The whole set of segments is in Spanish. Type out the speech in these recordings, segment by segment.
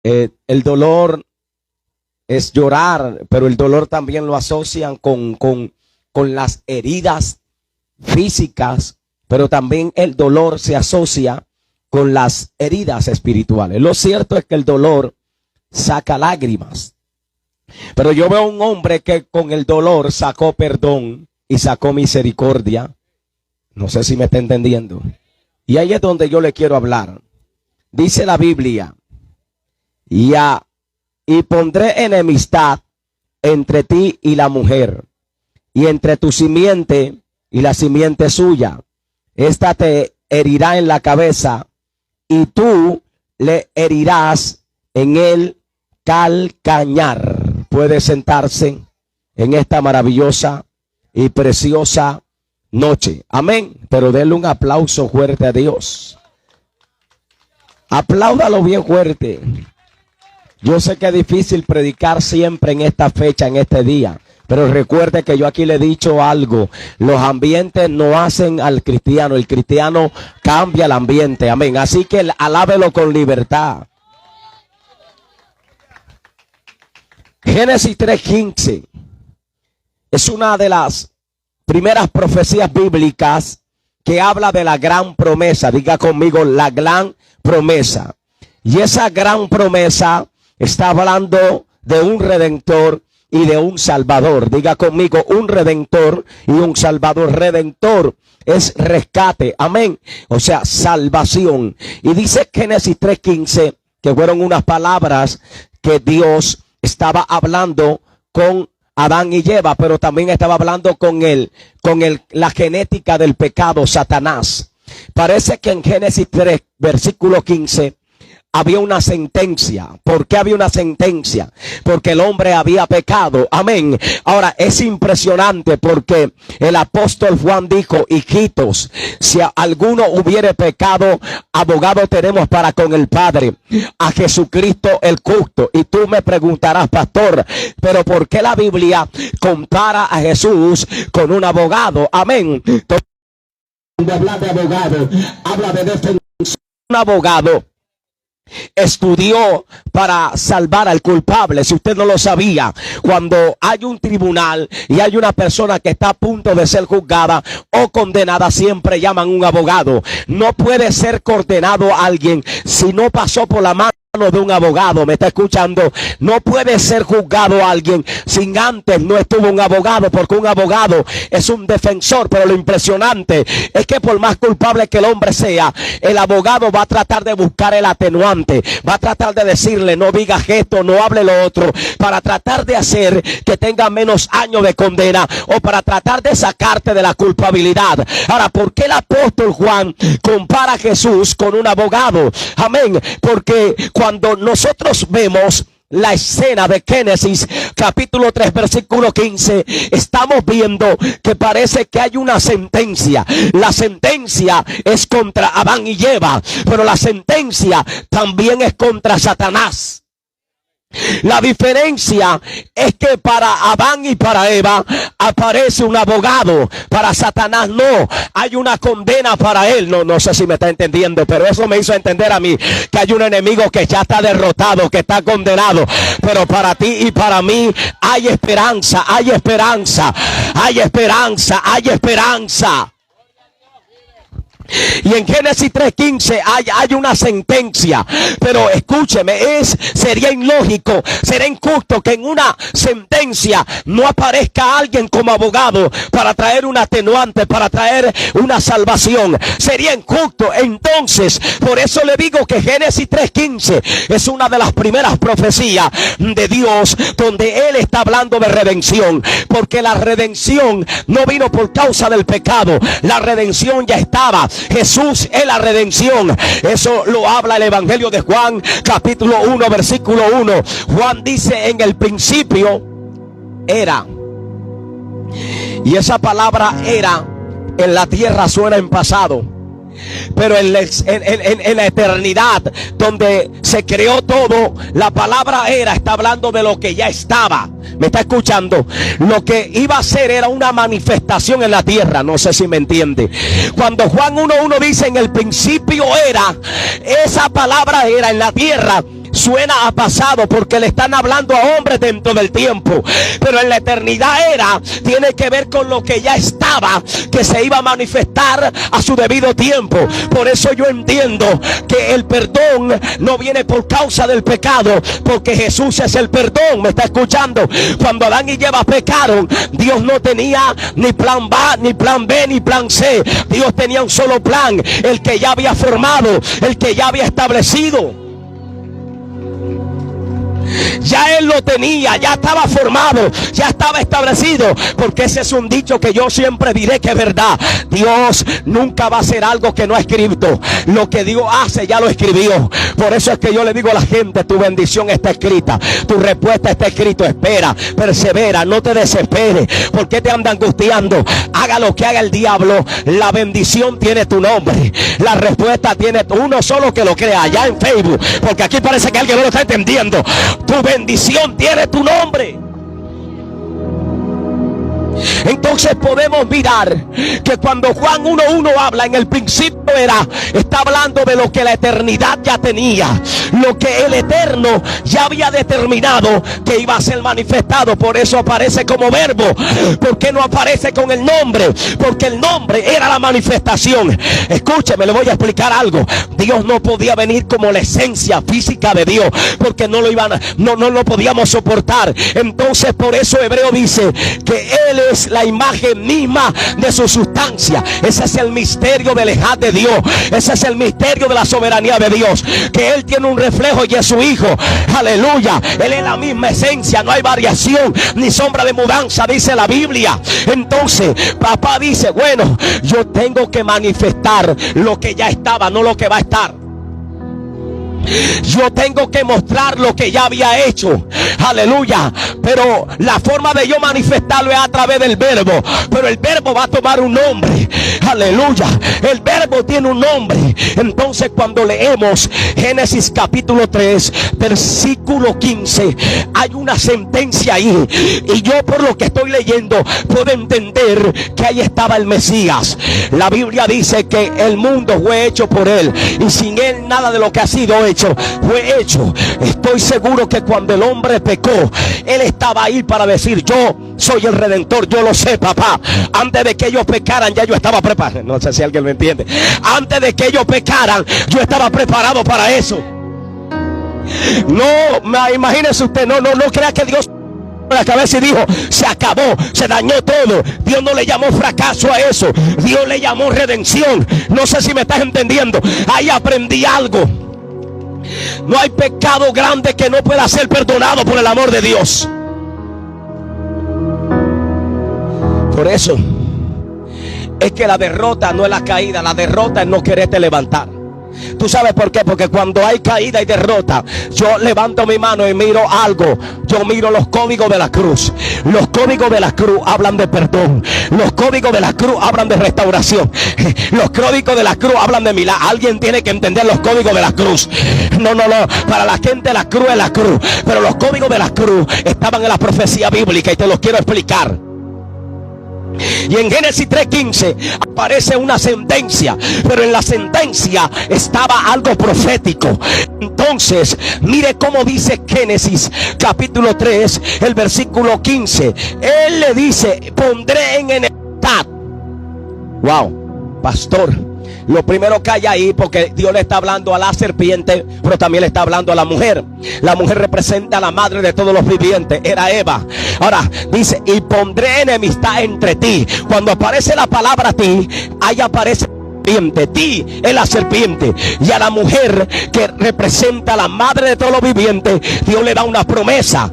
El dolor es llorar, pero el dolor también lo asocian con las heridas físicas, pero también el dolor se asocia con las heridas espirituales. Lo cierto es que el dolor saca lágrimas, pero yo veo un hombre que con el dolor sacó perdón y sacó misericordia. No sé si me está entendiendo. Y ahí es donde yo le quiero hablar. Dice la Biblia: y pondré enemistad entre ti y la mujer, y entre tu simiente y la simiente suya. Esta te herirá en la cabeza, y tú le herirás en el calcañar. Puede sentarse en esta maravillosa y preciosa noche. Amén. Pero denle un aplauso fuerte a Dios. Apláudalo bien fuerte. Yo sé que es difícil predicar siempre en esta fecha, en este día, pero recuerde que yo aquí le he dicho algo: los ambientes no hacen al cristiano, el cristiano cambia el ambiente. Amén. Así que alábelo con libertad. Génesis 3:15 es una de las primeras profecías bíblicas que habla de la gran promesa. Diga conmigo: la gran promesa. Y esa gran promesa está hablando de un redentor y de un salvador. Diga conmigo: un redentor y un salvador. Redentor es rescate, amén, o sea, salvación. Y dice Génesis 3:15 que fueron unas palabras que Dios estaba hablando con Adán y Eva, pero también estaba hablando con la genética del pecado, Satanás. Parece que en Génesis 3, versículo 15, había una sentencia. ¿Por qué había una sentencia? Porque el hombre había pecado. Amén. Ahora es impresionante porque el apóstol Juan dijo: hijitos, si alguno hubiere pecado, abogado tenemos para con el Padre, a Jesucristo el justo. Y tú me preguntarás: pastor, pero ¿por qué la Biblia compara a Jesús con un abogado? Amén. Cuando habla de abogado, habla de defensor. Un abogado estudió para salvar al culpable. Si usted no lo sabía, cuando hay un tribunal y hay una persona que está a punto de ser juzgada o condenada, siempre llaman un abogado. No puede ser condenado a alguien si no pasó por la mano de un abogado. ¿Me está escuchando? No puede ser juzgado a alguien sin antes no estuvo un abogado, porque un abogado es un defensor. Pero lo impresionante es que por más culpable que el hombre sea, el abogado va a tratar de buscar el atenuante, va a tratar de decirle: no digas esto, no hable lo otro, para tratar de hacer que tenga menos años de condena, o para tratar de sacarte de la culpabilidad. Ahora, ¿por qué el apóstol Juan compara a Jesús con un abogado? Amén. Porque cuando nosotros vemos la escena de Génesis capítulo 3 versículo 15, estamos viendo que parece que hay una sentencia. La sentencia es contra Adán y Eva, pero la sentencia también es contra Satanás. La diferencia es que para Adán y para Eva aparece un abogado, para Satanás no, hay una condena para él. No sé si me está entendiendo, pero eso me hizo entender a mí que hay un enemigo que ya está derrotado, que está condenado. Pero para ti y para mí hay esperanza, hay esperanza, hay esperanza, hay esperanza. Y en Génesis 3:15 hay una sentencia. Pero escúcheme, sería ilógico, sería injusto que en una sentencia no aparezca alguien como abogado para traer un atenuante, para traer una salvación. Sería injusto. Entonces, por eso le digo que Génesis 3:15 es una de las primeras profecías de Dios donde Él está hablando de redención. Porque la redención no vino por causa del pecado. La redención ya estaba. Jesús es la redención. Eso lo habla el Evangelio de Juan capítulo 1 versículo 1. Juan dice: en el principio era. Y esa palabra era en la tierra suena en pasado, pero en la eternidad donde se creó todo, la palabra era está hablando de lo que ya estaba. ¿Me está escuchando? Lo que iba a ser era una manifestación en la tierra. No sé si me entiende. Cuando Juan 1:1 dice: en el principio era, esa palabra era en la tierra suena a pasado porque le están hablando a hombres dentro del tiempo, pero en la eternidad tiene que ver con lo que ya estaba, que se iba a manifestar a su debido tiempo. Por eso yo entiendo que el perdón no viene por causa del pecado, porque Jesús es el perdón. ¿Me está escuchando? Cuando Adán y Eva pecaron, Dios no tenía ni plan A, ni plan B, ni plan C. Dios tenía un solo plan, el que ya había formado, el que ya había establecido. Ya él lo tenía, ya estaba formado, ya estaba establecido. Porque ese es un dicho que yo siempre diré que es verdad. Dios nunca va a hacer algo que no ha escrito. Lo que Dios hace ya lo escribió. Por eso es que yo le digo a la gente: tu bendición está escrita, tu respuesta está escrita. Espera, persevera, no te desesperes. ¿Por qué te anda angustiando? Haga lo que haga el diablo, la bendición tiene tu nombre, la respuesta tiene uno solo que lo crea allá en Facebook, porque aquí parece que alguien no lo está entendiendo. Tu bendición tiene tu nombre. Entonces podemos mirar que cuando Juan 1:1 habla, en el principio está hablando de lo que la eternidad ya tenía, lo que el eterno ya había determinado que iba a ser manifestado. Por eso aparece como verbo. ¿Por qué no aparece con el nombre? Porque el nombre era la manifestación. Escúcheme, le voy a explicar algo. Dios no podía venir como la esencia física de Dios, porque no lo podíamos soportar. Entonces por eso Hebreo dice que Él es la imagen misma de su sustancia. Ese es el misterio del Ejad de Dios. Ese es el misterio de la soberanía de Dios, que Él tiene un reflejo y es su Hijo. Aleluya. Él es la misma esencia, no hay variación ni sombra de mudanza, dice la Biblia. Entonces papá dice: bueno, yo tengo que manifestar lo que ya estaba, no lo que va a estar. Yo tengo que mostrar lo que ya había hecho. Aleluya. Pero la forma de yo manifestarlo es a través del verbo. Pero el verbo va a tomar un nombre. Aleluya. El verbo tiene un nombre. Entonces cuando leemos Génesis capítulo 3 versículo 15, hay una sentencia ahí. Y yo, por lo que estoy leyendo, puedo entender que ahí estaba el Mesías. La Biblia dice que el mundo fue hecho por Él, y sin Él nada de lo que ha sido hecho fue hecho. Estoy seguro que cuando el hombre pecó, Él estaba ahí para decir: yo soy el Redentor. Yo lo sé, papá. Antes de que ellos pecaran, ya yo estaba preparado. No sé si alguien me entiende. Antes de que ellos pecaran, yo estaba preparado para eso. No, imagínese usted, no crea que Dios la cabeza y dijo: se acabó, se dañó todo. Dios no le llamó fracaso a eso. Dios le llamó redención. No sé si me estás entendiendo. Ahí aprendí algo. No hay pecado grande que no pueda ser perdonado por el amor de Dios. Por eso es que la derrota no es la caída. La derrota es no quererte levantar. ¿Tú sabes por qué? Porque cuando hay caída y derrota, yo levanto mi mano y miro algo. Yo miro los códigos de la cruz. Los códigos de la cruz hablan de perdón. Los códigos de la cruz hablan de restauración. Los códigos de la cruz hablan de milagro. Alguien tiene que entender los códigos de la cruz. No. Para la gente la cruz es la cruz, pero los códigos de la cruz estaban en la profecía bíblica y te los quiero explicar. Y en Génesis 3:15 aparece una sentencia, pero en la sentencia estaba algo profético. Entonces mire cómo dice Génesis capítulo 3 el versículo 15. Él le dice: pondré en enemistad. Wow, pastor, lo primero que hay ahí, porque Dios le está hablando a la serpiente, pero también le está hablando a la mujer. La mujer representa a la madre de todos los vivientes, era Eva. Ahora dice: y pondré enemistad entre ti. Cuando aparece la palabra ti, ahí aparece serpiente. Ti es la serpiente, y a la mujer, que representa a la madre de todos los vivientes, Dios le da una promesa.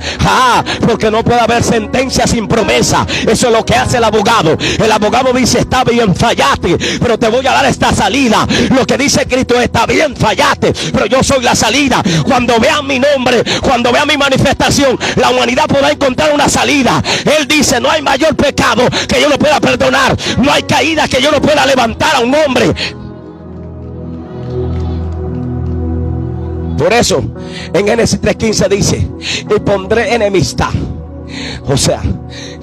Porque no puede haber sentencia sin promesa. Eso es lo que hace el abogado. El abogado dice: está bien, fallaste, pero te voy a dar esta salida. Lo que dice Cristo es: está bien, fallaste, pero yo soy la salida. Cuando vean mi nombre, cuando vean mi manifestación, la humanidad podrá encontrar una salida. Él dice: no hay mayor pecado que yo no pueda perdonar. No hay caída que yo no pueda levantar a un hombre. Por eso en Génesis 3:15 dice: y pondré enemistad. O sea,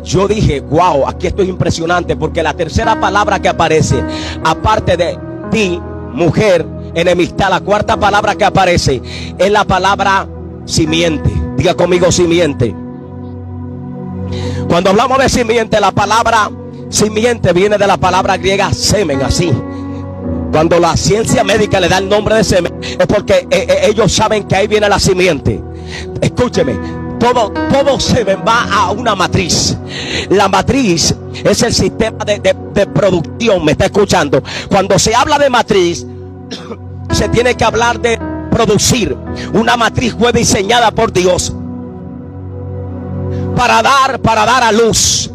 yo dije: wow, aquí esto es impresionante, porque la tercera palabra que aparece, aparte de ti, mujer, enemistad, la cuarta palabra que aparece es la palabra Simiente. Diga conmigo, simiente. Cuando hablamos de simiente, la palabra simiente viene de la palabra griega semen, así. Cuando la ciencia médica le da el nombre de semen, es porque ellos saben que ahí viene la simiente. Escúcheme, todo semen va a una matriz. La matriz es el sistema de producción. ¿Me está escuchando? Cuando se habla de matriz, se tiene que hablar de producir. Una matriz fue diseñada por Dios para dar a luz.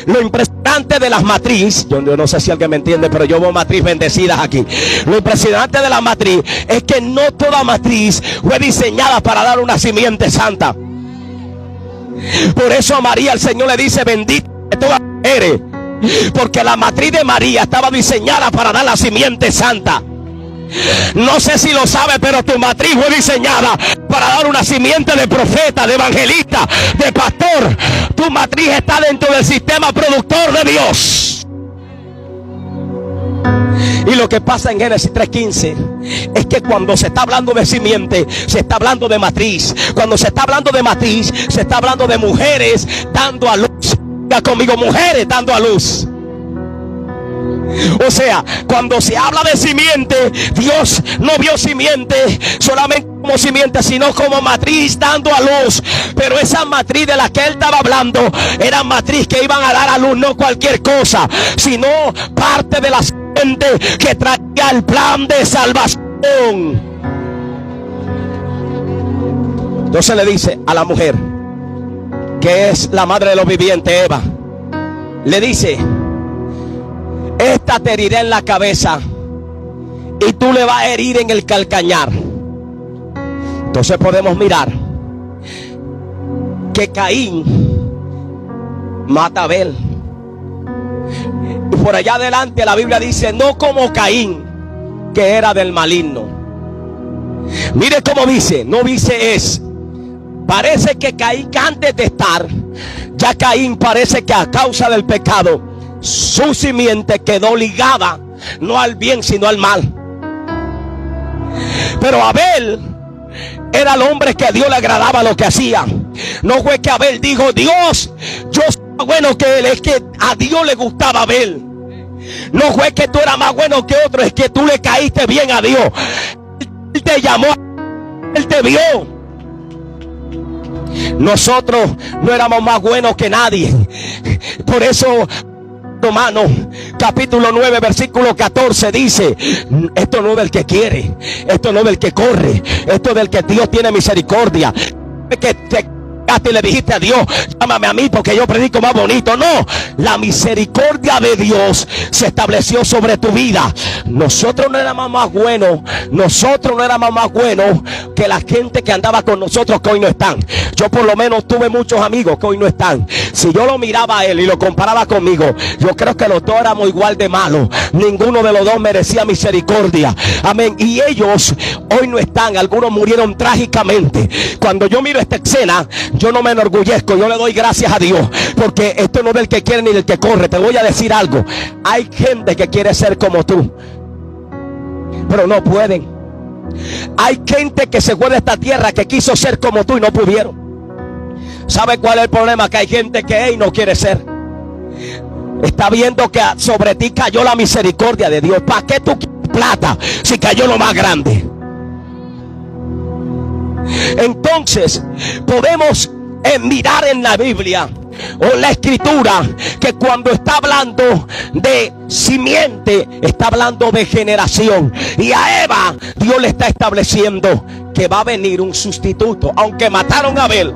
Lo impresionante de las matrices, yo no sé si alguien me entiende, pero yo veo matriz bendecidas aquí. Lo impresionante de la matriz es que no toda matriz fue diseñada para dar una simiente santa. Por eso a María el Señor le dice: bendita de todas las mujeres, porque la matriz de María estaba diseñada para dar la simiente santa. No sé si lo sabe, pero tu matriz fue diseñada para dar una simiente de profeta, de evangelista, de pastor. Tu matriz está dentro del sistema productor de Dios. Y lo que pasa en Génesis 3:15 es que cuando se está hablando de simiente, se está hablando de matriz. Cuando se está hablando de matriz, se está hablando de mujeres dando a luz. Diga conmigo, mujeres dando a luz. O sea, cuando se habla de simiente, Dios no vio simiente solamente como simiente, sino como matriz dando a luz. Pero esa matriz de la que él estaba hablando era matriz que iban a dar a luz, no cualquier cosa, sino parte de la simiente que traía el plan de salvación. Entonces le dice a la mujer, que es la madre de los vivientes, Eva, le dice: esta te herirá en la cabeza y tú le vas a herir en el calcañar. Entonces podemos mirar que Caín mata a Abel. Y por allá adelante la Biblia dice: no como Caín, que era del maligno. Mire cómo dice, no dice es. Parece que Caín, antes de estar, ya Caín parece que a causa del pecado, su simiente quedó ligada no al bien sino al mal. Pero Abel era el hombre que a Dios le agradaba lo que hacía. No fue que Abel dijo: Dios, yo soy más bueno que él. Es que a Dios le gustaba Abel. No fue que tú eras más bueno que otro, es que tú le caíste bien a Dios. Él te llamó, él te vio. Nosotros no éramos más buenos que nadie. Por eso Romanos capítulo 9 versículo 14 dice: esto no es del que quiere, esto no es del que corre, esto es del que Dios tiene misericordia. Que te y le dijiste a Dios: llámame a mí porque yo predico más bonito. No, la misericordia de Dios se estableció sobre tu vida. Nosotros no éramos más buenos, nosotros no éramos más buenos que la gente que andaba con nosotros, que hoy no están. Yo por lo menos tuve muchos amigos que hoy no están. Si yo lo miraba a él y lo comparaba conmigo, yo creo que los dos éramos igual de malos. Ninguno de los dos merecía misericordia. Amén. Y ellos hoy no están, algunos murieron trágicamente. Cuando yo miro esta escena, yo no me enorgullezco, yo le doy gracias a Dios, porque esto no es del que quiere ni del que corre. Te voy a decir algo: hay gente que quiere ser como tú, pero no pueden. Hay gente que se fue de esta tierra que quiso ser como tú y no pudieron. ¿Sabe cuál es el problema? Que hay gente que no quiere ser. Está viendo que sobre ti cayó la misericordia de Dios. ¿Para qué tú quieres plata si cayó lo más grande? Entonces podemos mirar en la Biblia o en la escritura que cuando está hablando de simiente, está hablando de generación. Y a Eva Dios le está estableciendo que va a venir un sustituto. Aunque mataron a Abel,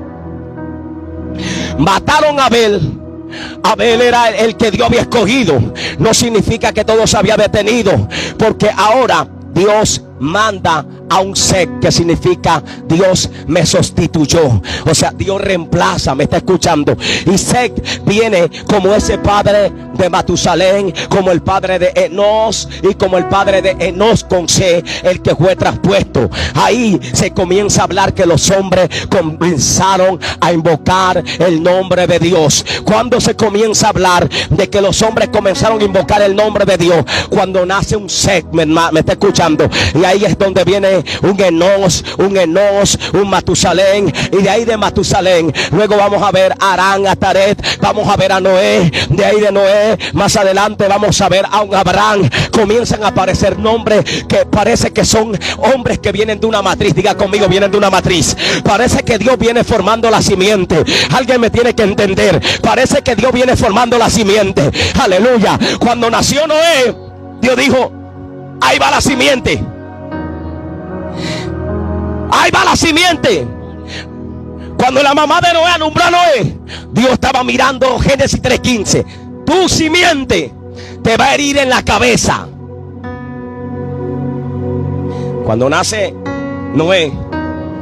Abel era el que Dios había escogido. No significa que todo se había detenido, porque ahora Dios manda a un Seth, que significa Dios me sustituyó. O sea, Dios reemplaza, me está escuchando. Y Seth viene como ese padre de Matusalén, como el padre de Enos y como el padre de Enos con C, el que fue traspuesto. Ahí se comienza a hablar que los hombres comenzaron a invocar el nombre de Dios. Cuando se comienza a hablar de que los hombres comenzaron a invocar el nombre de Dios, cuando nace un Seth, me está escuchando. Y ahí es donde viene viene un Enos, un Matusalén, y de ahí de Matusalén luego vamos a ver a Arán, a Taret, vamos a ver a Noé, de ahí de Noé más adelante vamos a ver a un Abraham. Comienzan a aparecer nombres que parece que son hombres que vienen de una matriz. Diga conmigo, vienen de una matriz. Parece que Dios viene formando la simiente. Alguien me tiene que entender. Parece que Dios viene formando la simiente. Aleluya. Cuando nació Noé, Dios dijo: ahí va la simiente. Ahí va la simiente. Cuando la mamá de Noé alumbró a Noé, Dios estaba mirando Génesis 3:15. Tu simiente te va a herir en la cabeza. Cuando nace Noé,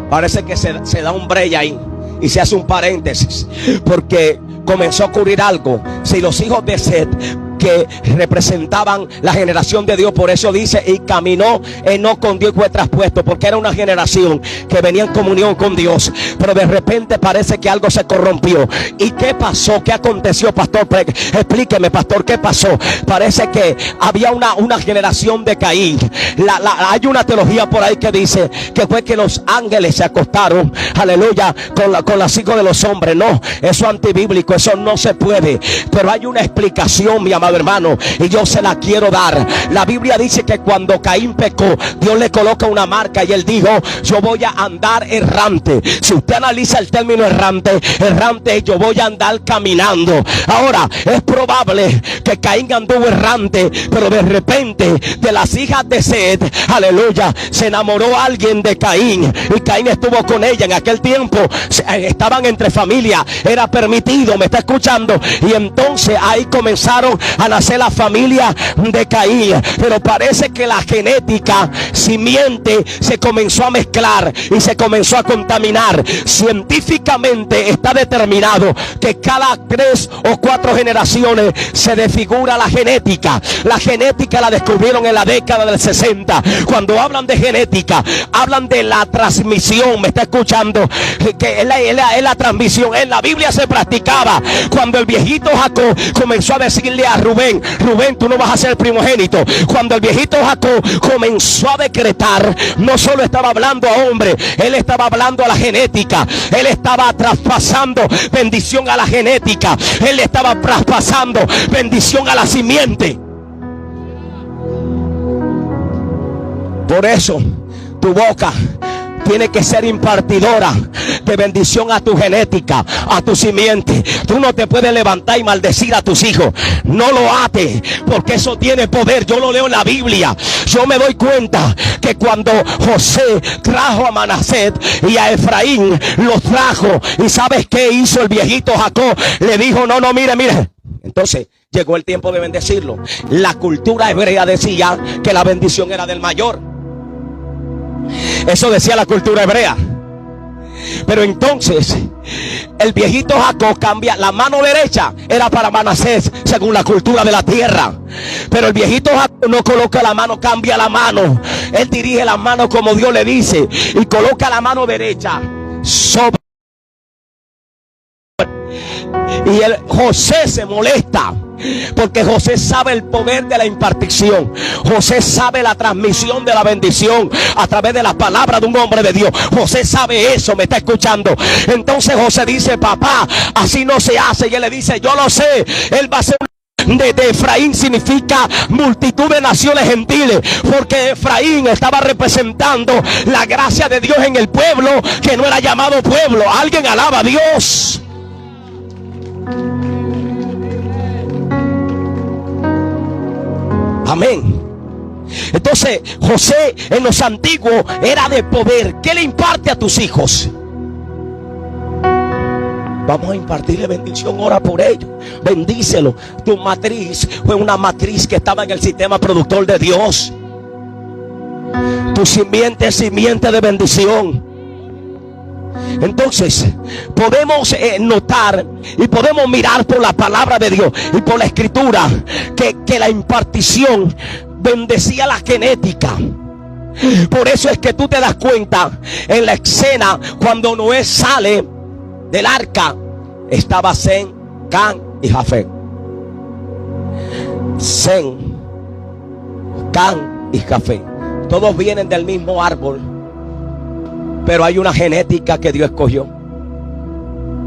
parece que se da un break ahí y se hace un paréntesis, porque comenzó a ocurrir algo. Si los hijos de Set, que representaban la generación de Dios, por eso dice: y caminó Enoc con Dios y fue traspuesto, porque era una generación que venía en comunión con Dios, pero de repente parece que algo se corrompió. ¿Y qué pasó? ¿Qué aconteció, pastor? Explíqueme, pastor, ¿qué pasó? Parece que había una generación de Caín. Hay una teología por ahí que dice que fue que los ángeles se acostaron, aleluya, con las hijas de los hombres. No, eso es antibíblico, eso no se puede. Pero hay una explicación, mi amado hermano, y yo se la quiero dar. La Biblia dice que cuando Caín pecó, Dios le coloca una marca y él dijo: yo voy a andar errante. Si usted analiza el término errante, yo voy a andar caminando. Ahora, es probable que Caín anduvo errante, pero de repente de las hijas de Set, aleluya, se enamoró alguien de Caín, y Caín estuvo con ella. En aquel tiempo estaban entre familia, era permitido, me está escuchando, y entonces ahí comenzaron a nacer la familia de Caín. Pero parece que la genética simiente se comenzó a mezclar y se comenzó a contaminar. Científicamente está determinado que cada 3 o 4 generaciones se desfigura la genética. La genética la descubrieron en la década del 60. Cuando hablan de genética, hablan de la transmisión, me está escuchando, que es la transmisión. En la Biblia se practicaba cuando el viejito Jacob comenzó a decirle a Rubén: Rubén, tú no vas a ser el primogénito. Cuando el viejito Jacob comenzó a decretar, no solo estaba hablando a hombre, él estaba hablando a la genética. Él estaba traspasando bendición a la genética. Él estaba traspasando bendición a la simiente. Por eso tu boca tiene que ser impartidora de bendición a tu genética, a tu simiente. Tú no te puedes levantar y maldecir a tus hijos. No lo ates, porque eso tiene poder. Yo lo leo en la Biblia. Yo me doy cuenta que cuando José trajo a Manasés y a Efraín, los trajo, y ¿sabes qué hizo el viejito Jacob? Le dijo: no, mire. Entonces llegó el tiempo de bendecirlo. La cultura hebrea decía que la bendición era del mayor. Eso decía la cultura hebrea. Pero entonces el viejito Jacob cambia. La mano derecha era para Manasés, según la cultura de la tierra. Pero el viejito Jacob no coloca la mano, cambia la mano. Él dirige la mano como Dios le dice, y coloca la mano derecha sobre. Y José se molesta, porque José sabe el poder de la impartición. José sabe la transmisión de la bendición a través de la palabra de un hombre de Dios. José sabe eso, me está escuchando. Entonces José dice: papá, así no se hace. Y él le dice: yo lo sé. Él va a ser de Efraín significa multitud de naciones gentiles, porque Efraín estaba representando la gracia de Dios en el pueblo que no era llamado pueblo. Alguien alaba a Dios. Amén. Entonces José en los antiguos era de poder. ¿Qué le imparte a tus hijos? Vamos a impartirle bendición. Ora por ellos, bendícelo. Tu matriz fue una matriz que estaba en el sistema productor de Dios. Tu simiente es simiente de bendición. Entonces podemos notar y podemos mirar por la palabra de Dios y por la escritura que la impartición bendecía la genética. Por eso es que tú te das cuenta en la escena cuando Noé sale del arca, estaba Sem, Cam y Jafet. Sem, Cam y Jafet, todos vienen del mismo árbol. Pero hay una genética que Dios escogió.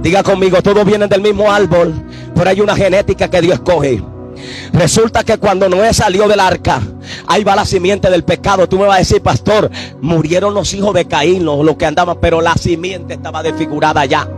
Diga conmigo, todos vienen del mismo árbol, pero hay una genética que Dios escoge. Resulta que cuando Noé salió del arca, ahí va la simiente del pecado. Tú me vas a decir, pastor, murieron los hijos de Caín, los que andaban, pero la simiente estaba desfigurada ya.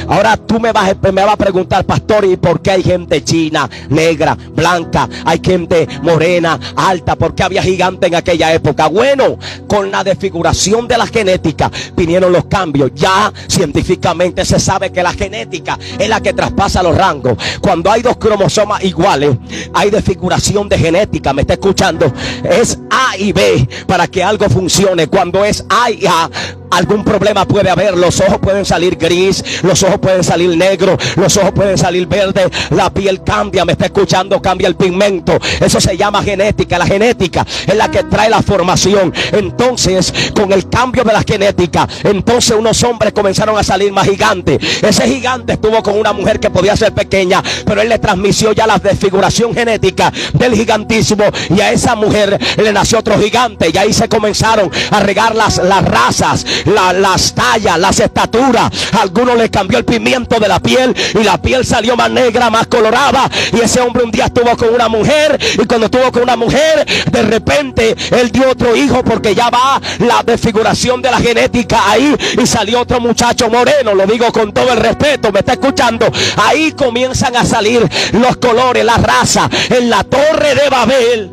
Ahora tú me vas a preguntar, pastor, ¿y por qué hay gente china, negra, blanca? Hay gente morena, alta. ¿Por qué había gigantes en aquella época? Bueno, con la desfiguración de la genética vinieron los cambios. Ya científicamente se sabe que la genética es la que traspasa los rangos. Cuando hay dos cromosomas iguales, hay desfiguración de genética. ¿Me está escuchando? Es A y B para que algo funcione. Cuando es A y A, algún problema puede haber. Los ojos pueden salir gris, los ojos pueden salir negros, los ojos pueden salir verdes, la piel cambia, me está escuchando, cambia el pigmento. Eso se llama genética. La genética es la que trae la formación. Entonces, con el cambio de la genética, entonces unos hombres comenzaron a salir más gigantes. Ese gigante estuvo con una mujer que podía ser pequeña, pero él le transmitió ya la desfiguración genética del gigantismo, y a esa mujer le nació otro gigante, y ahí se comenzaron a regar las razas, las tallas, las estaturas. A algunos le cambió el pigmento de la piel y la piel salió más negra, más colorada. Y ese hombre un día estuvo con una mujer, y cuando estuvo con una mujer, de repente él dio otro hijo, porque ya va la desfiguración de la genética ahí, y salió otro muchacho moreno. Lo digo con todo el respeto, me está escuchando. Ahí comienzan a salir los colores, la raza. En la torre de Babel,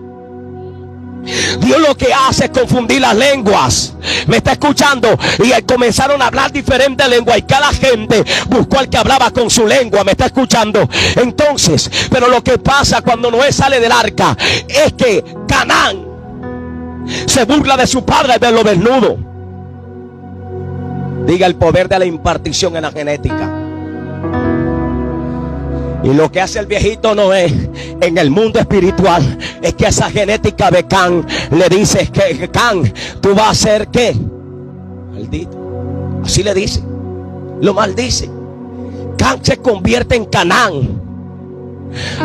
Dios lo que hace es confundir las lenguas. ¿Me está escuchando? Y comenzaron a hablar diferentes lenguas, y cada gente buscó al que hablaba con su lengua. ¿Me está escuchando? Entonces, pero lo que pasa cuando Noé sale del arca es que Canaán se burla de su padre, de lo desnudo. Diga, el poder de la impartición en la genética. Y lo que hace el viejito Noé en el mundo espiritual es que esa genética de Can le dice que Can, tú vas a ser ¿qué? Maldito. Así le dice. Lo maldice. Can se convierte en Canaán.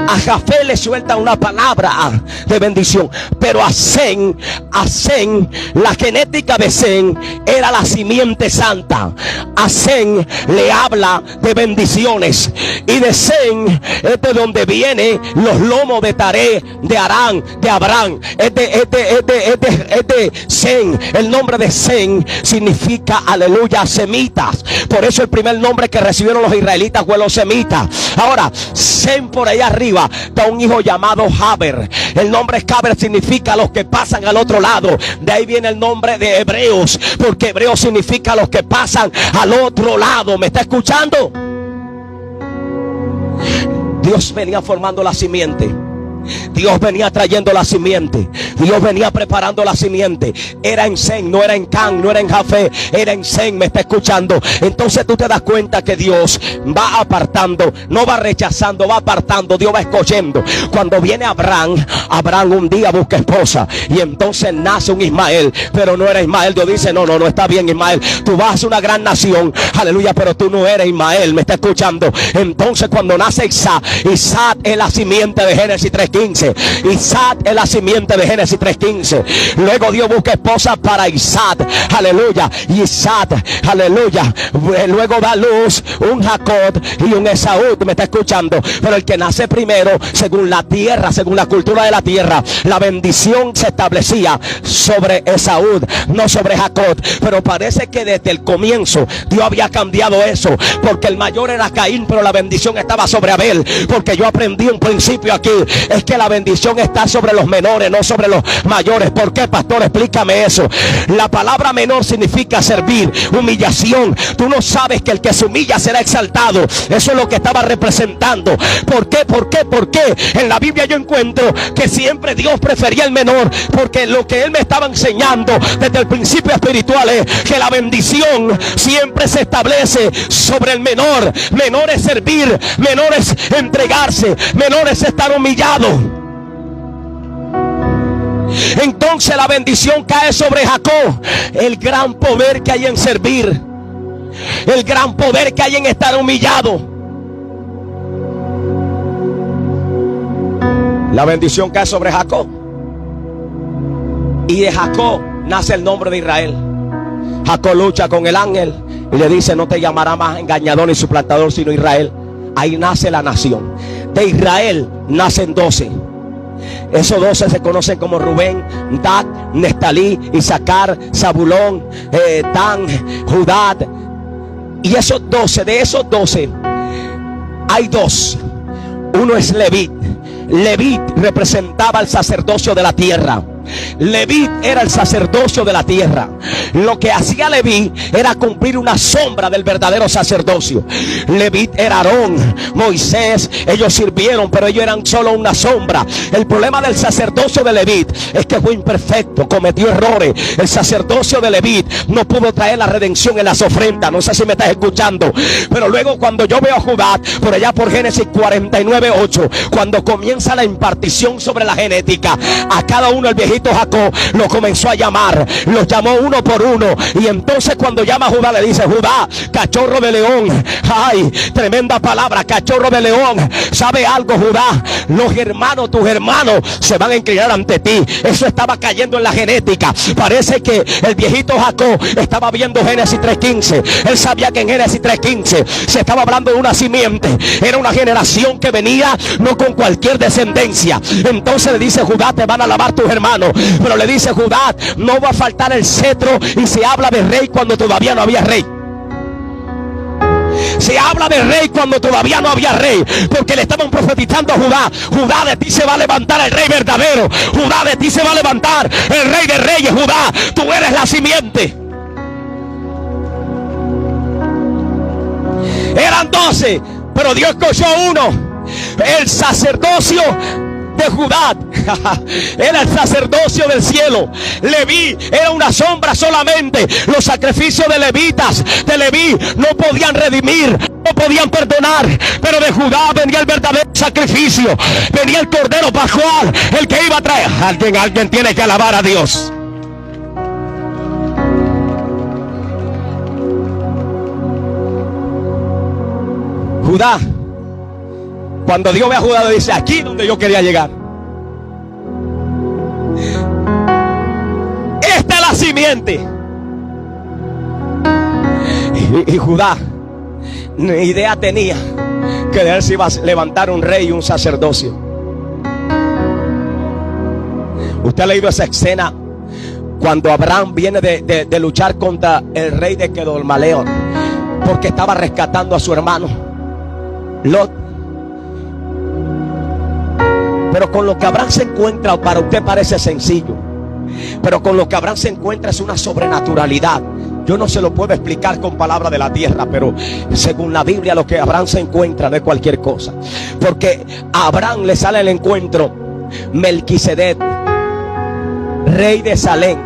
A Jafé le suelta una palabra de bendición, pero a Sem, la genética de Sem era la simiente santa. A Sem le habla de bendiciones, y de Sem es de donde vienen los lomos de Taré, de Arán, de Abraham. Es de Sem. El nombre de Sem significa, aleluya, semitas. Por eso el primer nombre que recibieron los israelitas fue los semitas. Ahora, Sem, por ahí arriba da un hijo llamado Haber. El nombre Haber significa los que pasan al otro lado. De ahí viene el nombre de Hebreos, porque Hebreo significa los que pasan al otro lado. ¿Me está escuchando? Dios venía formando la simiente. Dios venía trayendo la simiente. Dios venía preparando la simiente. Era en Sem, no era en Can, no era en Jafé, era en Sem. ¿Me está escuchando? Entonces tú te das cuenta que Dios va apartando, no va rechazando, va apartando. Dios va escogiendo. Cuando viene Abraham un día busca esposa, y entonces nace un Ismael, pero no era Ismael. Dios dice, no está bien, Ismael, tú vas a ser una gran nación, aleluya, pero tú no eres Ismael. ¿Me está escuchando? Entonces cuando nace Isaac es la simiente de Génesis 3:15. Isaac es la simiente de Génesis 3:15. Luego Dios busca esposa para Isaac, aleluya. Isaac, aleluya, luego da luz un Jacob y un Esaú. ¿Me está escuchando? Pero el que nace primero, según la tierra, según la cultura de la tierra, la bendición se establecía sobre Esaú, no sobre Jacob. Pero parece que desde el comienzo Dios había cambiado eso, porque el mayor era Caín, pero la bendición estaba sobre Abel. Porque yo aprendí un principio aquí, es que la bendición está sobre los menores, no sobre los mayores. ¿Por qué, pastor? Explícame eso. La palabra menor significa servir, humillación. Tú no sabes que el que se humilla será exaltado. Eso es lo que estaba representando. ¿Por qué? En la Biblia yo encuentro que siempre Dios prefería el menor, porque lo que él me estaba enseñando desde el principio espiritual es que la bendición siempre se establece sobre el menor. Menor es servir, menor es entregarse, menor es estar humillado. Entonces la bendición cae sobre Jacob. El gran poder que hay en servir, el gran poder que hay en estar humillado. La bendición cae sobre Jacob, y de Jacob nace el nombre de Israel. Jacob lucha con el ángel y le dice: no te llamará más engañador ni suplantador, sino Israel. Ahí nace la nación. De Israel nacen 12. Esos 12 se conocen como Rubén, Gad, Neftalí, Isaacar, Zabulón, Dan, Judá. Y esos 12, de esos 12 hay 2. Uno es Levit. Levit representaba el sacerdocio de la tierra. Levit era el sacerdocio de la tierra. Lo que hacía Levit era cumplir una sombra del verdadero sacerdocio. Levit era Aarón, Moisés. Ellos sirvieron, pero ellos eran solo una sombra. El problema del sacerdocio de Levit es que fue imperfecto, cometió errores. El sacerdocio de Levit no pudo traer la redención en las ofrendas. No sé si me estás escuchando. Pero luego, cuando yo veo a Judá, por allá por Génesis 49:8, cuando comienza la impartición sobre la genética, a cada uno el viejito Jacob lo comenzó a llamar. Los llamó uno por uno. Y entonces, cuando llama a Judá, le dice: Judá, cachorro de león. Ay, tremenda palabra, cachorro de león. ¿Sabe algo, Judá? Los hermanos, tus hermanos, se van a inclinar ante ti. Eso estaba cayendo en la genética. Parece que el viejito Jacob estaba viendo Génesis 3:15. Él sabía que en Génesis 3:15 se estaba hablando de una simiente. Era una generación que venía no con cualquier descendencia. Entonces le dice: Judá, te van a alabar tus hermanos. Pero le dice: Judá, no va a faltar el cetro. Y se habla de rey cuando todavía no había rey. Se habla de rey cuando todavía no había rey, porque le estaban profetizando a Judá: Judá, de ti se va a levantar el rey verdadero. Judá, de ti se va a levantar el rey de reyes. Judá, tú eres la simiente. Eran 12, pero Dios escogió uno. El sacerdocio de Judá era el sacerdocio del cielo. Leví era una sombra solamente. Los sacrificios de levitas, de Leví, no podían redimir, no podían perdonar. Pero de Judá venía el verdadero sacrificio. Venía el cordero pascual, el que iba a traer. Alguien tiene que alabar a Dios. Judá, cuando Dios ve a Judá, le dice: aquí donde yo quería llegar. Esta es la simiente. Y Judá ni idea tenía que de él se iba a levantar un rey y un sacerdocio. Usted ha leído esa escena cuando Abraham viene de luchar contra el rey de Kedorlaomer, porque estaba rescatando a su hermano Lot. Pero con lo que Abraham se encuentra, para usted parece sencillo, pero con lo que Abraham se encuentra es una sobrenaturalidad. Yo no se lo puedo explicar con palabras de la tierra, pero según la Biblia, lo que Abraham se encuentra no es cualquier cosa. Porque a Abraham le sale el encuentro Melquisedec, rey de Salem.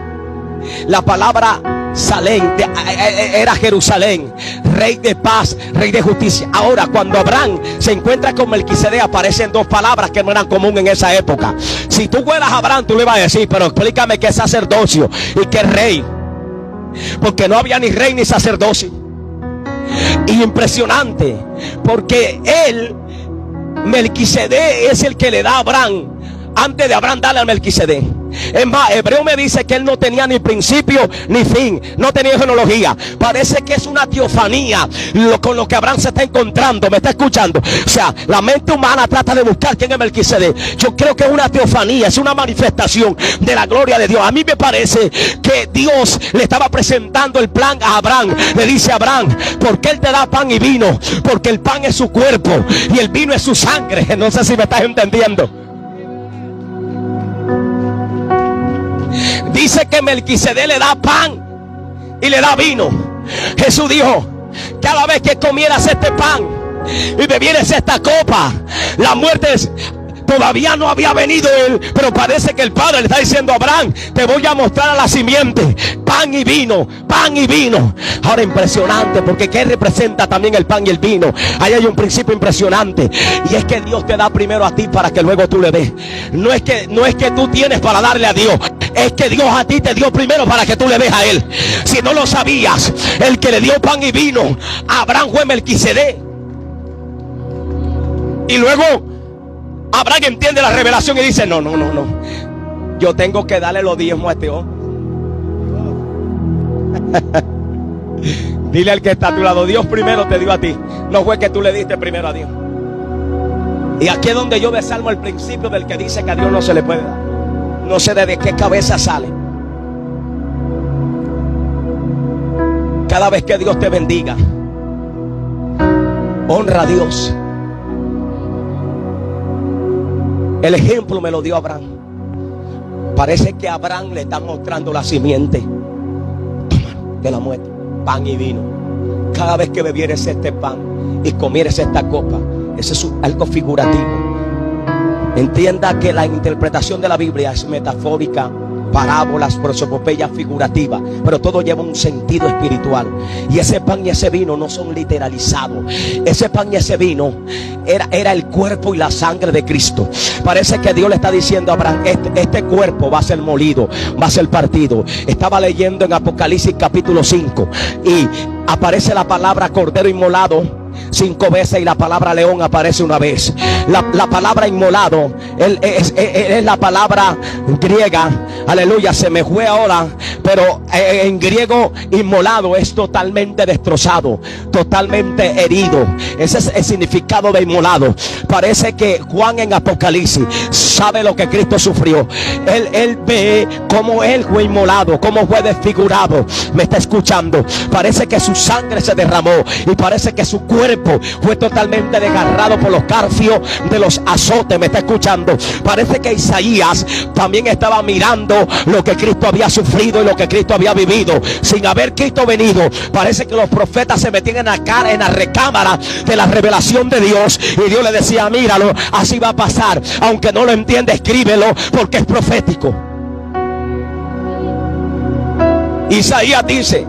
La palabra Salem era Jerusalén, rey de paz, rey de justicia. Ahora, cuando Abraham se encuentra con Melquisedec, aparecen 2 palabras que no eran comunes en esa época. Si tú fueras a Abraham, tú le ibas a decir: pero explícame qué es sacerdocio y qué es rey, porque no había ni rey ni sacerdocio. Y impresionante, porque Melquisedec es el que le da a Abraham, antes de Abraham darle a Melquisedec. Es más, Hebreo me dice que él no tenía ni principio ni fin, no tenía genealogía. Parece que es una teofanía con lo que Abraham se está encontrando. ¿Me está escuchando? O sea, la mente humana trata de buscar quién es Melquisedec. Yo creo que es una teofanía, es una manifestación de la gloria de Dios. A mí me parece que Dios le estaba presentando el plan a Abraham. Le dice a Abraham: ¿por qué él te da pan y vino? Porque el pan es su cuerpo y el vino es su sangre. No sé si me estás entendiendo. Dice que Melquisedec le da pan y le da vino. Jesús dijo: cada vez que comieras este pan y bebieras esta copa, la muerte todavía no había venido él, pero parece que el Padre le está diciendo a Abraham: te voy a mostrar a la simiente pan y vino, pan y vino. Ahora, impresionante, porque ¿qué representa también el pan y el vino? Ahí hay un principio impresionante, y es que Dios te da primero a ti para que luego tú le des. No es que tú tienes para darle a Dios, es que Dios a ti te dio primero para que tú le des a él. Si no lo sabías, el que le dio pan y vino a Abraham fue Melquisedec. Y luego Abraham entiende la revelación y dice: no, yo tengo que darle los diezmos a este hombre. Dile al que está a tu lado, Dios primero te dio a ti. No fue que tú le diste primero a Dios. Y aquí es donde yo desarmo el principio del que dice que a Dios no se le puede dar. No sé desde qué cabeza sale. Cada vez que Dios te bendiga, honra a Dios. El ejemplo me lo dio Abraham. Parece que a Abraham le está mostrando la simiente. Toma, de la muerte, pan y vino. Cada vez que bebieres este pan y comieres esta copa, eso es algo figurativo. Entienda que la interpretación de la Biblia es metafórica, parábolas, prosopopeyas figurativas, pero todo lleva un sentido espiritual. Y ese pan y ese vino no son literalizados. Ese pan y ese vino era el cuerpo y la sangre de Cristo. Parece que Dios le está diciendo a Abraham, este cuerpo va a ser molido, va a ser partido. Estaba leyendo en Apocalipsis capítulo 5 y aparece la palabra cordero inmolado 5 veces y la palabra león aparece una vez. La palabra inmolado es la palabra griega. Aleluya, se me fue ahora, pero en griego inmolado es totalmente destrozado, totalmente herido. Ese es el significado de inmolado. Parece que Juan en Apocalipsis sabe lo que Cristo sufrió. Él ve cómo él fue inmolado, cómo fue desfigurado. Me está escuchando. Parece que su sangre se derramó y parece que su cuerpo fue totalmente desgarrado por los garfios de los azotes. Me está escuchando. Parece que Isaías también estaba mirando lo que Cristo había sufrido y lo que Cristo había vivido sin haber Cristo venido. Parece que los profetas se metían en la recámara de la revelación de Dios y Dios le decía, míralo, así va a pasar. Aunque no lo entiende, escríbelo porque es profético. Isaías dice,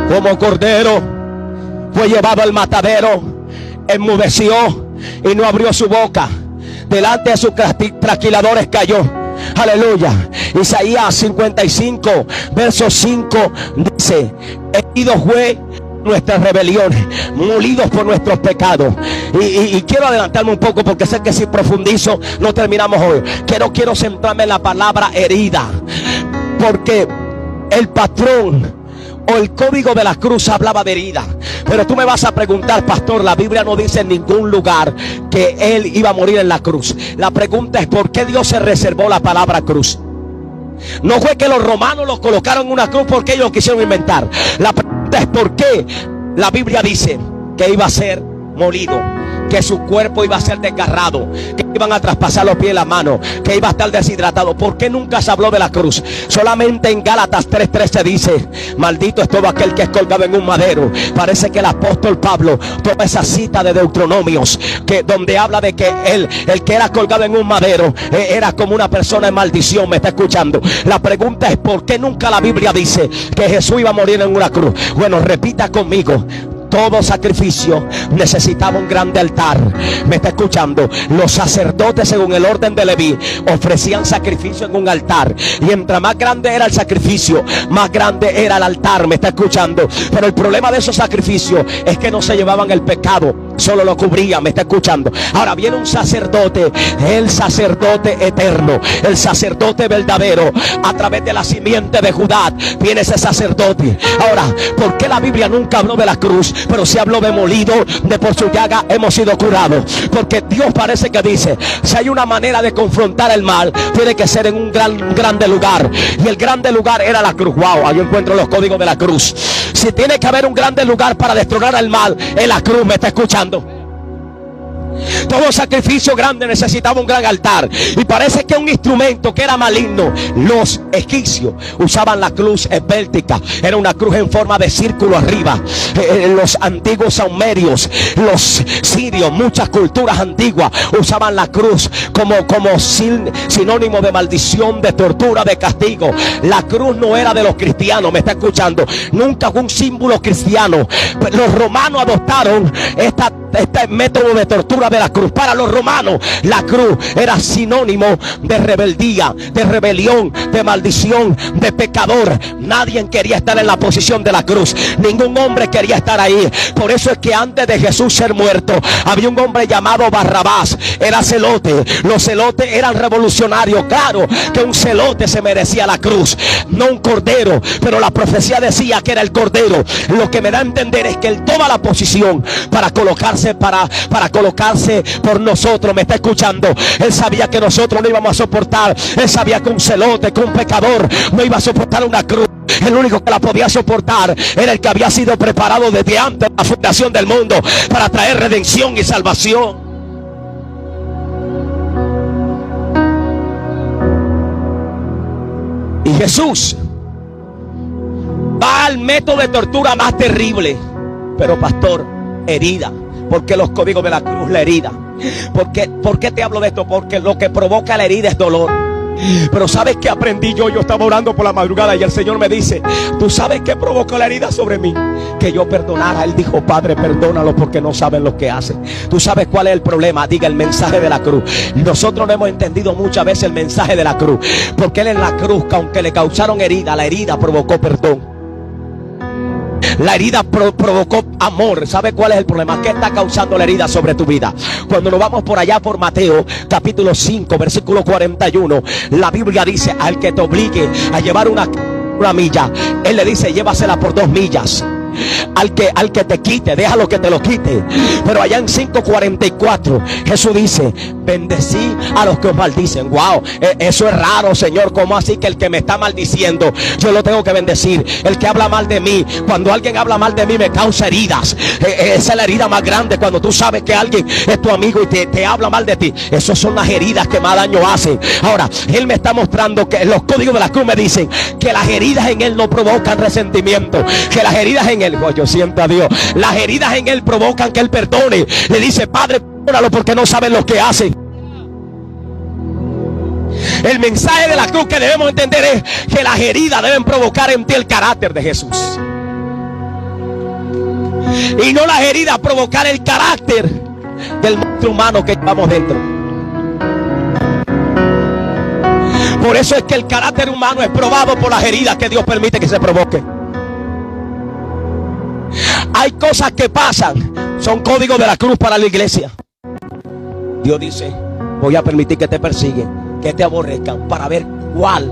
como cordero fue llevado al matadero, enmudeció y no abrió su boca. Delante de sus trasquiladores cayó. Aleluya. Isaías 55 verso 5 dice, herido fue nuestras rebeliones, molidos por nuestros pecados. Y quiero adelantarme un poco porque sé que si profundizo no terminamos hoy. Quiero centrarme en la palabra herida, porque el patrón o el código de la cruz hablaba de herida. Pero tú me vas a preguntar, pastor, la Biblia no dice en ningún lugar que él iba a morir en la cruz. La pregunta es, ¿por qué Dios se reservó la palabra cruz? No fue que los romanos los colocaron en una cruz porque ellos quisieron inventar. La pregunta es, ¿por qué la Biblia dice que iba a ser molido, que su cuerpo iba a ser desgarrado, que iban a traspasar los pies y las manos, que iba a estar deshidratado? ¿Por qué nunca se habló de la cruz? Solamente en Gálatas 3:13 dice, maldito es todo aquel que es colgado en un madero. Parece que el apóstol Pablo toma esa cita de Deuteronomios, que donde habla de que el que era colgado en un madero era como una persona en maldición. Me está escuchando. La pregunta es, ¿por qué nunca la Biblia dice que Jesús iba a morir en una cruz? Bueno, repita conmigo. Todo sacrificio necesitaba un grande altar. Me está escuchando. Los sacerdotes, según el orden de Leví, ofrecían sacrificio en un altar. Y mientras más grande era el sacrificio, más grande era el altar. Me está escuchando. Pero el problema de esos sacrificios es que no se llevaban el pecado, solo lo cubrían. Me está escuchando. Ahora viene un sacerdote, el sacerdote eterno, el sacerdote verdadero. A través de la simiente de Judá viene ese sacerdote. Ahora, ¿por qué la Biblia nunca habló de la cruz? Pero si hablo de molido, de por su llaga hemos sido curados. Porque Dios parece que dice, si hay una manera de confrontar el mal, tiene que ser en un grande lugar. Y el grande lugar era la cruz. Wow, ahí encuentro los códigos de la cruz. Si tiene que haber un grande lugar para destronar el mal, en la cruz. Me está escuchando. Todo sacrificio grande necesitaba un gran altar. Y parece que un instrumento que era maligno. Los egipcios usaban la cruz esbéltica. Era una cruz en forma de círculo arriba. Los antiguos sumerios, los sirios, muchas culturas antiguas usaban la cruz como sinónimo de maldición, de tortura, de castigo. La cruz no era de los cristianos. Me está escuchando. Nunca fue un símbolo cristiano. Los romanos adoptaron esta este método de tortura de la cruz. Para los romanos, la cruz era sinónimo de rebeldía, de rebelión, de maldición, de pecador. Nadie quería estar en la posición de la cruz. Ningún hombre quería estar ahí. Por eso es que antes de Jesús ser muerto, había un hombre llamado Barrabás. Era celote. Los celotes eran revolucionarios. Claro que un celote se merecía la cruz, no un cordero, pero la profecía decía que era el cordero. Lo que me da a entender es que él toma la posición para colocarse por nosotros. Me está escuchando. Él sabía que nosotros no íbamos a soportar. Él sabía que un celote, que un pecador no iba a soportar una cruz. El único que la podía soportar era el que había sido preparado desde antes de la fundación del mundo para traer redención y salvación. Y Jesús va al método de tortura más terrible. Pero pastor, herida. Porque los códigos de la cruz, la herida. ¿Por qué te hablo de esto? Porque lo que provoca la herida es dolor. Pero ¿sabes qué aprendí yo? Yo estaba orando por la madrugada y el Señor me dice: ¿tú sabes qué provocó la herida sobre mí? Que yo perdonara. Él dijo: Padre, perdónalo porque no saben lo que hacen. ¿Tú sabes cuál es el problema? Diga, el mensaje de la cruz. Nosotros no hemos entendido muchas veces el mensaje de la cruz. Porque Él en la cruz, que aunque le causaron herida, la herida provocó perdón. La herida provocó amor. ¿Sabe cuál es el problema? ¿Qué está causando la herida sobre tu vida? Cuando nos vamos por allá por Mateo capítulo 5 versículo 41, la Biblia dice: al que te obligue a llevar una milla, Él le dice: llévasela por 2 millas. Al que te quite, déjalo que te lo quite. Pero allá en 5:44 Jesús dice: bendecí a los que os maldicen. Wow, eso es raro, Señor. ¿Cómo así que el que me está maldiciendo yo lo tengo que bendecir? El que habla mal de mí, cuando alguien habla mal de mí me causa heridas. Esa es la herida más grande, cuando tú sabes que alguien es tu amigo y te habla mal de ti. Esas son las heridas que más daño hacen. Ahora, Él me está mostrando que los códigos de la cruz me dicen que las heridas en Él no provocan resentimiento, que las heridas en Él, yo siento a Dios, las heridas en Él provocan que Él perdone. Le dice: Padre, perdónalo porque no saben lo que hacen. El mensaje de la cruz que debemos entender es que las heridas deben provocar en ti el carácter de Jesús, y no las heridas provocar el carácter del monstruo humano que llevamos dentro. Por eso es que el carácter humano es probado por las heridas que Dios permite que se provoquen. Hay cosas que pasan, son códigos de la cruz para la iglesia. Dios dice: voy a permitir que te persiguen, que te aborrezcan, para ver cuál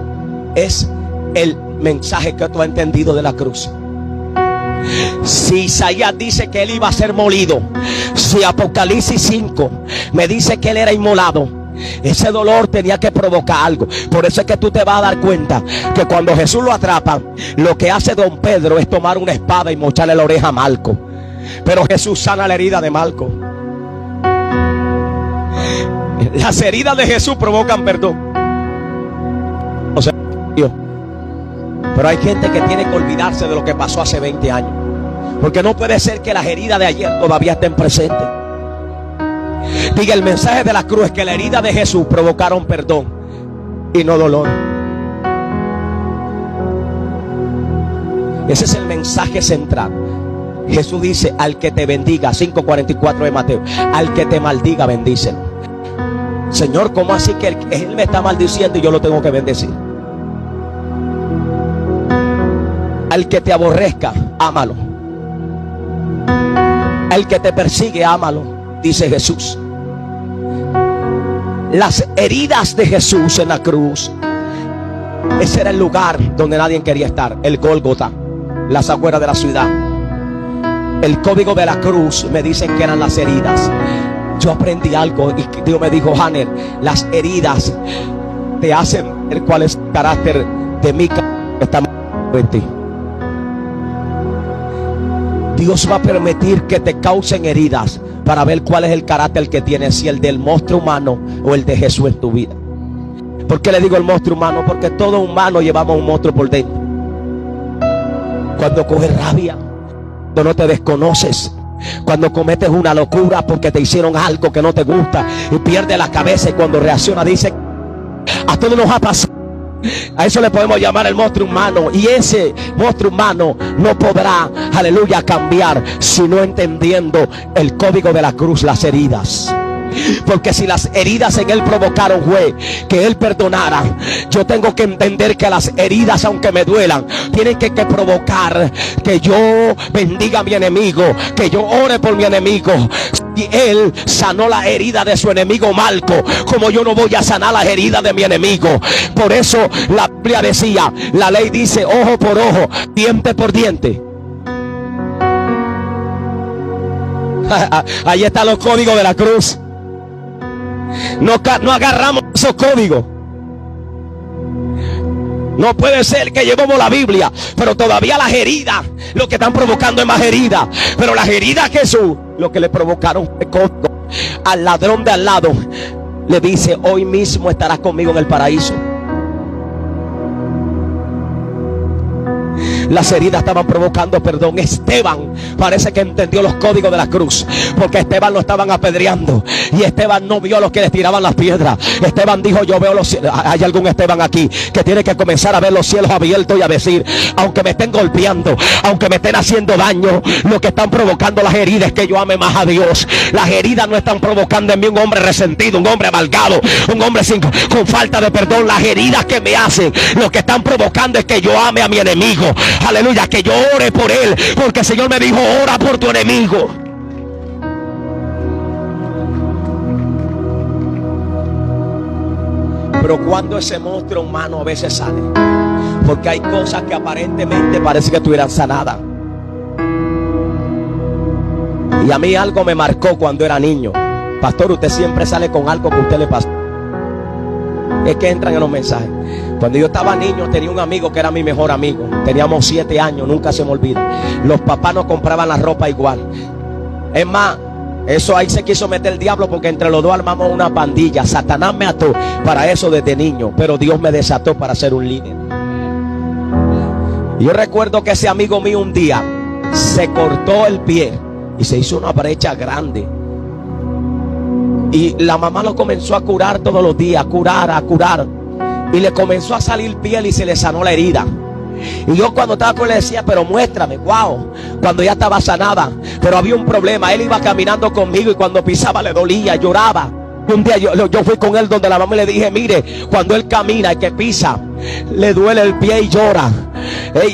es el mensaje que tú has entendido de la cruz. Si Isaías dice que Él iba a ser molido, si Apocalipsis 5 me dice que Él era inmolado, ese dolor tenía que provocar algo. Por eso es que tú te vas a dar cuenta que cuando Jesús lo atrapa, lo que hace don Pedro es tomar una espada y mocharle la oreja a Malco. Pero Jesús sana la herida de Malco. Las heridas de Jesús provocan perdón. O sea, Dios. Pero hay gente que tiene que olvidarse de lo que pasó hace 20 años, porque no puede ser que las heridas de ayer todavía estén presentes. Diga, el mensaje de la cruz es que la herida de Jesús provocaron perdón y no dolor. Ese es el mensaje central. Jesús dice: al que te bendiga, 5:44 de Mateo, al que te maldiga, bendícelo. Señor, ¿cómo así que Él me está maldiciendo y yo lo tengo que bendecir? Al que te aborrezca, ámalo. Al que te persigue, ámalo, dice Jesús. Las heridas de Jesús en la cruz, ese era el lugar donde nadie quería estar. El Gólgota, las afueras de la ciudad. El código de la cruz me dicen que eran las heridas. Yo aprendí algo y Dios me dijo: Hanner, las heridas te hacen ver cuál es el carácter de mi carácter que está en ti. Dios va a permitir que te causen heridas para ver cuál es el carácter que tienes, si el del monstruo humano o el de Jesús en tu vida. ¿Por qué le digo el monstruo humano? Porque todo humano llevamos un monstruo por dentro. Cuando coges rabia, cuando no te desconoces, cuando cometes una locura porque te hicieron algo que no te gusta y pierdes la cabeza, y cuando reacciona dice: a todos nos ha pasado A eso le podemos llamar el monstruo humano. Y ese monstruo humano no podrá, aleluya, cambiar si no entendiendo el código de la cruz, las heridas. Porque si las heridas en él provocaron fue que él perdonara, yo tengo que entender que las heridas, aunque me duelan, tienen que provocar que yo bendiga a mi enemigo, que yo ore por mi enemigo. Y él sanó la herida de su enemigo Malco, como yo no voy a sanar las heridas de mi enemigo. Por eso la Biblia decía, la ley dice ojo por ojo, diente por diente. Ahí están los códigos de la cruz. No agarramos esos códigos. No puede ser que llevemos la Biblia, pero todavía las heridas, lo que están provocando es más heridas. Pero las heridas de Jesús, lo que le provocaron fue código. Al ladrón de al lado le dice, hoy mismo estarás conmigo en el paraíso. Las heridas estaban provocando perdón. Esteban parece que entendió los códigos de la cruz, porque Esteban lo estaban apedreando y Esteban no vio a los que les tiraban las piedras. Esteban dijo, yo veo los cielos. Hay algún Esteban aquí que tiene que comenzar a ver los cielos abiertos y a decir, aunque me estén golpeando, aunque me estén haciendo daño, lo que están provocando las heridas es que yo ame más a Dios. Las heridas no están provocando en mí un hombre resentido, un hombre amargado, un hombre con falta de perdón. Las heridas que me hacen, lo que están provocando es que yo ame a mi enemigo. Aleluya, que yo ore por él, porque el Señor me dijo, ora por tu enemigo. Pero cuando ese monstruo humano a veces sale, porque hay cosas que aparentemente parece que estuvieran sanadas. Y a mí algo me marcó cuando era niño. Pastor, usted siempre sale con algo que a usted le pasó. Es que entran en los mensajes. Cuando yo estaba niño tenía un amigo que era mi mejor amigo. Teníamos 7 años, nunca se me olvida. Los papás nos compraban la ropa igual. Es más, eso ahí se quiso meter el diablo, porque entre los dos armamos una pandilla. Satanás me ató para eso desde niño, pero Dios me desató para ser un líder. Yo recuerdo que ese amigo mío un día se cortó el pie y se hizo una brecha grande. Y la mamá lo comenzó a curar todos los días, a curar. Y le comenzó a salir piel y se le sanó la herida. Y yo cuando estaba con él le decía, pero muéstrame, wow. Cuando ya estaba sanada, pero había un problema. Él iba caminando conmigo y cuando pisaba le dolía, lloraba. Un día yo fui con él donde la mamá le dije, mire, cuando él camina y que pisa, le duele el pie y llora.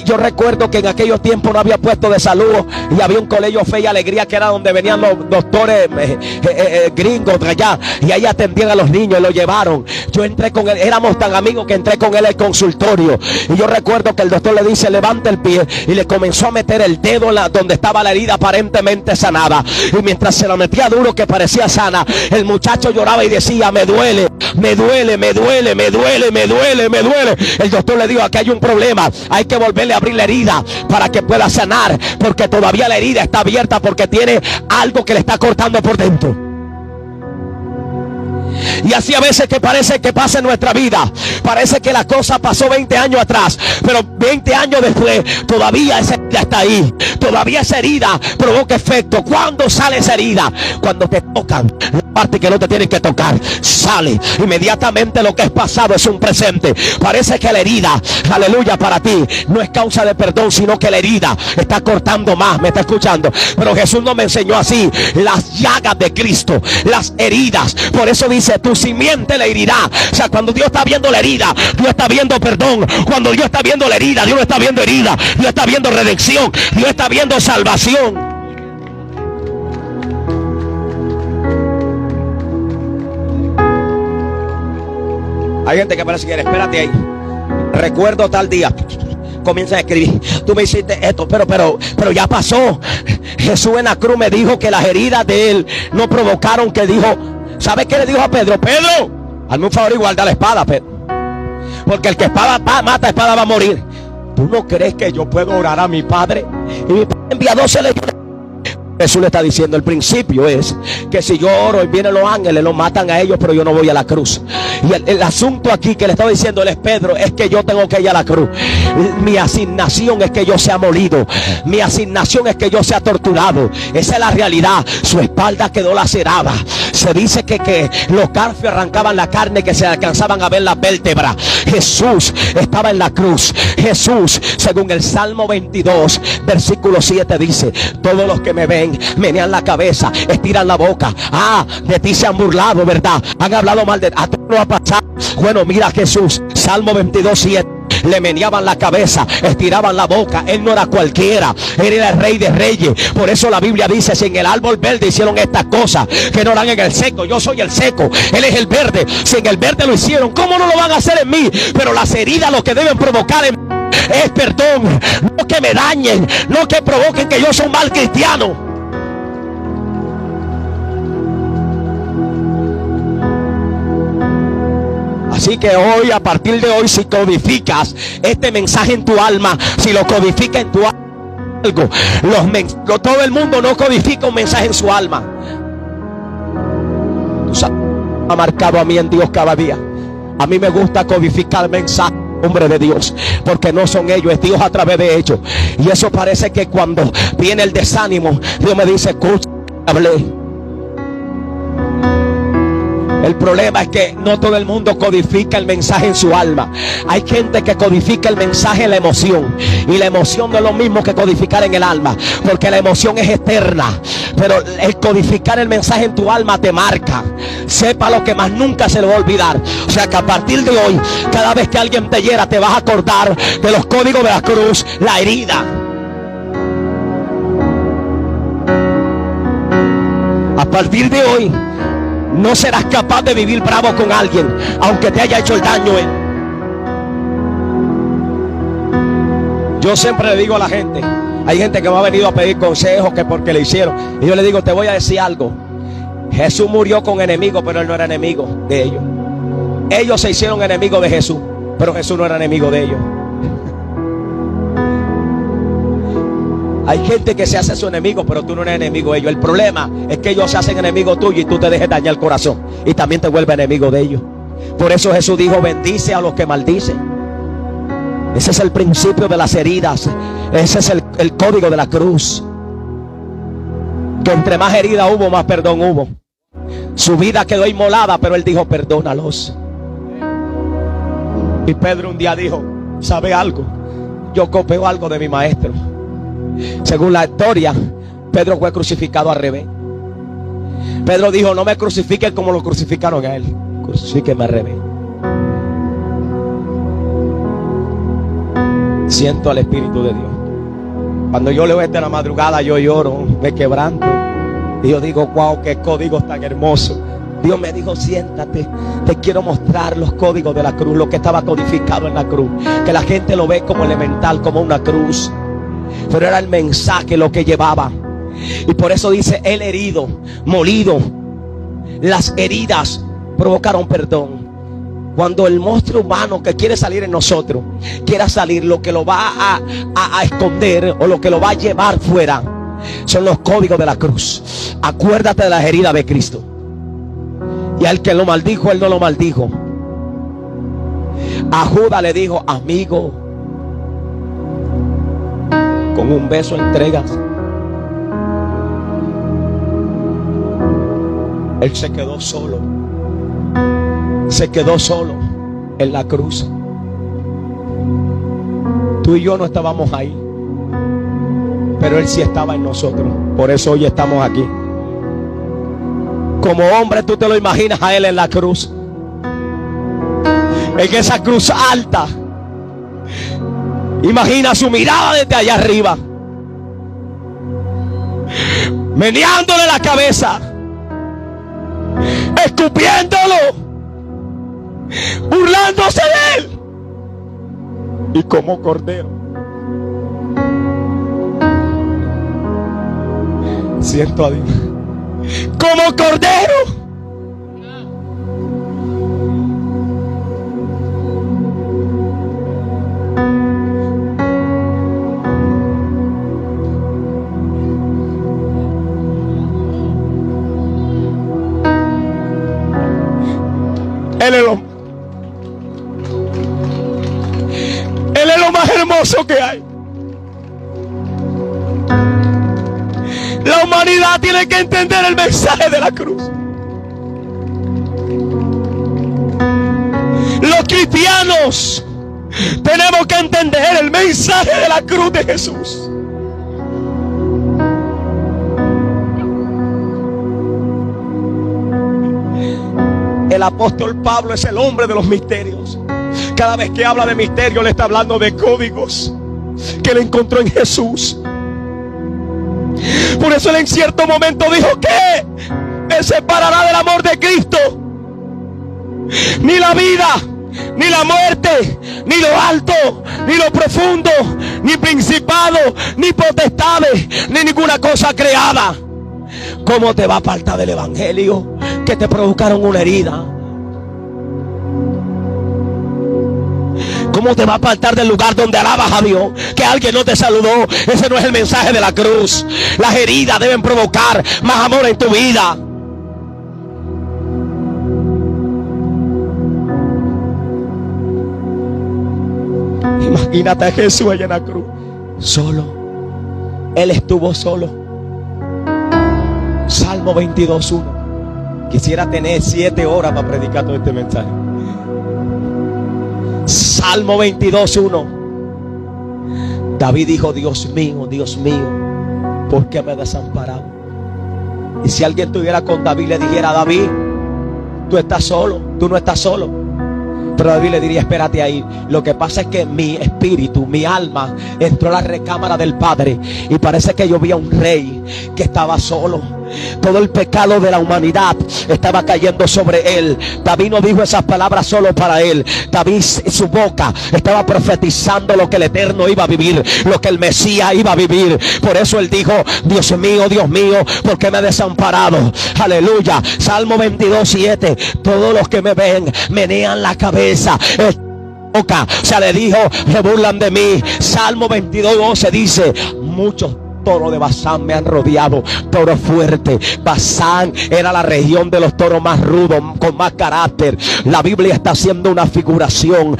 Yo recuerdo que en aquellos tiempos no había puesto de salud y había un colegio Fe y Alegría, que era donde venían los doctores gringos de allá, y ahí atendían a los niños y lo llevaron. Yo entré con él, éramos tan amigos que entré con él al consultorio, y yo recuerdo que el doctor le dice, levanta el pie, y le comenzó a meter el dedo donde estaba la herida aparentemente sanada, y mientras se lo metía duro que parecía sana, el muchacho lloraba y decía, me duele. El doctor le dijo, aquí hay un problema, hay que volverle a abrir la herida para que pueda sanar, porque todavía la herida está abierta, porque tiene algo que le está cortando por dentro. Y así a veces que parece que pasa en nuestra vida, parece que la cosa pasó 20 años atrás, pero 20 años después todavía esa herida está ahí, todavía esa herida provoca efecto. ¿Cuándo sale esa herida? Cuando te tocan la parte que no te tienen que tocar, sale inmediatamente. Lo que es pasado es un presente. Parece que la herida, aleluya, para ti no es causa de perdón, sino que la herida está cortando más. ¿Me está escuchando? Pero Jesús no me enseñó así. Las llagas de Cristo, las heridas, por eso dice, tu simiente le herirá. O sea, cuando Dios está viendo la herida, Dios está viendo perdón. Cuando Dios está viendo la herida, Dios no está viendo herida, Dios está viendo redención, Dios está viendo salvación. Hay gente que parece que espérate ahí, recuerdo tal día, comienza a escribir, tú me hiciste esto, pero ya pasó. Jesús en la cruz me dijo que las heridas de él no provocaron, que dijo, ¿sabes qué le dijo a Pedro? Pedro, hazme un favor y guarda la espada, Pedro, porque el que mata espada va a morir. ¿Tú no crees que yo puedo orar a mi Padre? Y mi Padre envía 12 legiones. Jesús le está diciendo, el principio es que si yo oro y vienen los ángeles, los matan a ellos, pero yo no voy a la cruz. Y el asunto aquí que le estaba diciendo él es Pedro, es que yo tengo que ir a la cruz. Mi asignación es que yo sea molido. Mi asignación es que yo sea torturado. Esa es la realidad. Su espalda quedó lacerada. Se dice que los garfios arrancaban la carne, que se alcanzaban a ver las vértebras. Jesús estaba en la cruz. Jesús, según el Salmo 22, versículo 7 dice, todos los que me ven menean la cabeza, estiran la boca. De ti se han burlado, ¿verdad? Han hablado mal de ti. A ti no va a pasar. Bueno, mira Jesús, Salmo 22, 7. Le meneaban la cabeza, estiraban la boca. Él no era cualquiera, él era el Rey de Reyes. Por eso la Biblia dice, si en el árbol verde hicieron estas cosas, que no harán en el seco. Yo soy el seco, él es el verde. Si en el verde lo hicieron, ¿cómo no lo van a hacer en mí? Pero las heridas lo que deben provocar en mí es perdón. No que me dañen, no que provoquen que yo soy un mal cristiano. Así que hoy, a partir de hoy, si codificas este mensaje en tu alma, si lo codificas en tu alma, todo el mundo no codifica un mensaje en su alma. Tú sabes, me ha marcado a mí en Dios cada día. A mí me gusta codificar mensajes en nombre de Dios, porque no son ellos, es Dios a través de ellos. Y eso parece que cuando viene el desánimo, Dios me dice, escucha, hablé. El problema es que no todo el mundo codifica el mensaje en su alma. Hay gente que codifica el mensaje en la emoción, y la emoción no es lo mismo que codificar en el alma, porque la emoción es eterna. Pero el codificar el mensaje en tu alma te marca. Sepa lo que más nunca se le va a olvidar. O sea que a partir de hoy, cada vez que alguien te hiera, te vas a acordar de los códigos de la cruz, la herida. A partir de hoy no serás capaz de vivir bravo con alguien, aunque te haya hecho el daño él. Yo siempre le digo a la gente, hay gente que me ha venido a pedir consejos que porque le hicieron, y yo le digo, te voy a decir algo. Jesús murió con enemigos, pero él no era enemigo de ellos. Ellos se hicieron enemigos de Jesús, pero Jesús no era enemigo de ellos. Hay gente que se hace su enemigo, pero tú no eres enemigo de ellos. El problema es que ellos se hacen enemigos tuyos y tú te dejes dañar el corazón y también te vuelves enemigo de ellos. Por eso Jesús dijo, bendice a los que maldicen. Ese es el principio de las heridas. Ese es el código de la cruz. Que entre más herida hubo, más perdón hubo. Su vida quedó inmolada, pero él dijo, perdónalos. Y Pedro un día dijo, ¿sabe algo? Yo copio algo de mi maestro. Según la historia, Pedro fue crucificado al revés. Pedro dijo, no me crucifiquen como lo crucificaron a él, crucifíquenme al revés. Siento al Espíritu de Dios. Cuando yo leo esto en la madrugada, yo lloro, me quebranto. Y yo digo, wow, qué códigos tan hermosos. Dios me dijo, siéntate, te quiero mostrar los códigos de la cruz, lo que estaba codificado en la cruz. Que la gente lo ve como elemental, como una cruz, pero era el mensaje lo que llevaba. Y por eso dice, el herido, molido. Las heridas provocaron perdón. Cuando el monstruo humano que quiere salir en nosotros quiera salir, lo que lo va a esconder o lo que lo va a llevar fuera son los códigos de la cruz. Acuérdate de las heridas de Cristo. Y al que lo maldijo, él no lo maldijo. A Judas le dijo, amigo, con un beso entregas. Él se quedó solo. Se quedó solo en la cruz. Tú y yo no estábamos ahí, pero Él sí estaba en nosotros. Por eso hoy estamos aquí. Como hombre, tú te lo imaginas a Él en la cruz, en esa cruz alta. Imagina su mirada desde allá arriba, meneándole la cabeza, escupiéndolo, burlándose de él. Y como cordero, siento a Dios, como cordero, Él es lo más hermoso que hay. La humanidad tiene que entender el mensaje de la cruz. Los cristianos tenemos que entender el mensaje de la cruz de Jesús. El apóstol Pablo es el hombre de los misterios. Cada vez que habla de misterio le está hablando de códigos que él encontró en Jesús. Por eso él en cierto momento dijo: ¿qué me separará del amor de Cristo? Ni la vida, ni la muerte, ni lo alto, ni lo profundo, ni principado, ni potestades, ni ninguna cosa creada. ¿Cómo te va a faltar del evangelio que te provocaron una herida? ¿Cómo te va a apartar del lugar donde alabas a Dios que alguien no te saludó? Ese no es el mensaje de la cruz. Las heridas deben provocar más amor en tu vida. Imagínate a Jesús allá en la cruz, solo. Él estuvo solo. Salmo 22:1. Quisiera tener 7 horas para predicar todo este mensaje. Salmo 22:1. David dijo: Dios mío, ¿por qué me has desamparado? Y si alguien estuviera con David, le dijera: David, tú estás solo, tú no estás solo. Pero David le diría: espérate ahí. Lo que pasa es que mi espíritu, mi alma entró a la recámara del Padre y parece que yo vi a un rey que estaba solo. Todo el pecado de la humanidad estaba cayendo sobre él. David no dijo esas palabras solo para él. David, su boca estaba profetizando lo que el Eterno iba a vivir, lo que el Mesías iba a vivir. Por eso él dijo: Dios mío, ¿por qué me has desamparado? Aleluya. Salmo 22:7. Todos los que me ven menean la cabeza. O sea, le dijo: se burlan de mí. Salmo 22:12 dice: muchos toros de Basán me han rodeado, toro fuerte. Basán era la región de los toros más rudos, con más carácter. La Biblia está haciendo una figuración,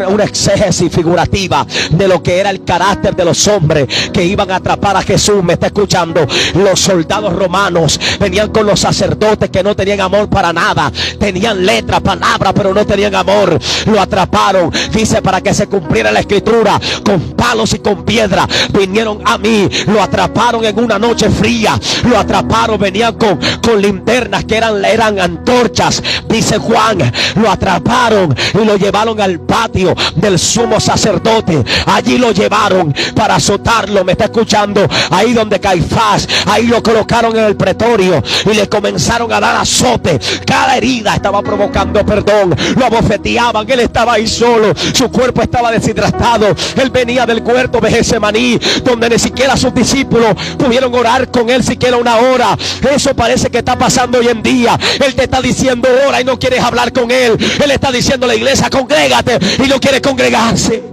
una exégesis figurativa de lo que era el carácter de los hombres que iban a atrapar a Jesús. ¿Me está escuchando? Los soldados romanos venían con los sacerdotes que no tenían amor para nada. Tenían letras, palabras, pero no tenían amor. Lo atraparon, dice, para que se cumpliera la escritura. Con palos y con piedra vinieron a mí. Lo atraparon en una noche fría. Lo atraparon, venían con linternas que eran antorchas. Dice Juan, lo atraparon y lo llevaron al patio del sumo sacerdote. Allí lo llevaron para azotarlo. ¿Me está escuchando? Ahí donde Caifás, ahí lo colocaron en el pretorio y le comenzaron a dar azote. Cada herida estaba provocando perdón. Lo abofeteaban. Él estaba ahí solo. Su cuerpo estaba deshidratado. Él venía del huerto de Getsemaní, donde ni siquiera sus discípulos pudieron orar con él siquiera una hora. Eso parece que está pasando hoy en día. Él te está diciendo ora y no quieres hablar con él. Él está diciendo a la iglesia: congrégate, y no quiere congregarse.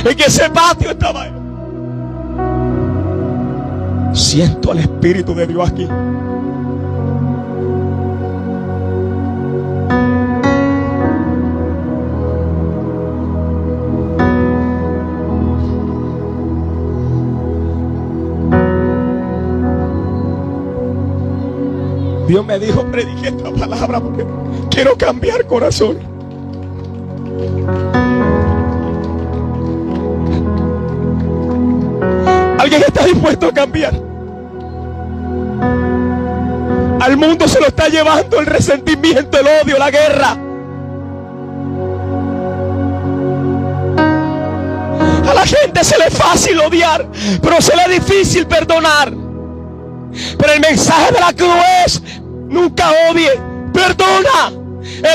En ese patio estaba él. Siento al Espíritu de Dios aquí. Dios me dijo: predique esta palabra porque quiero cambiar corazón. ¿Alguien está dispuesto a cambiar? Al mundo se lo está llevando el resentimiento, el odio, la guerra. A la gente se le es fácil odiar, pero se le es difícil perdonar. Pero el mensaje de la cruz es: nunca odie, perdona.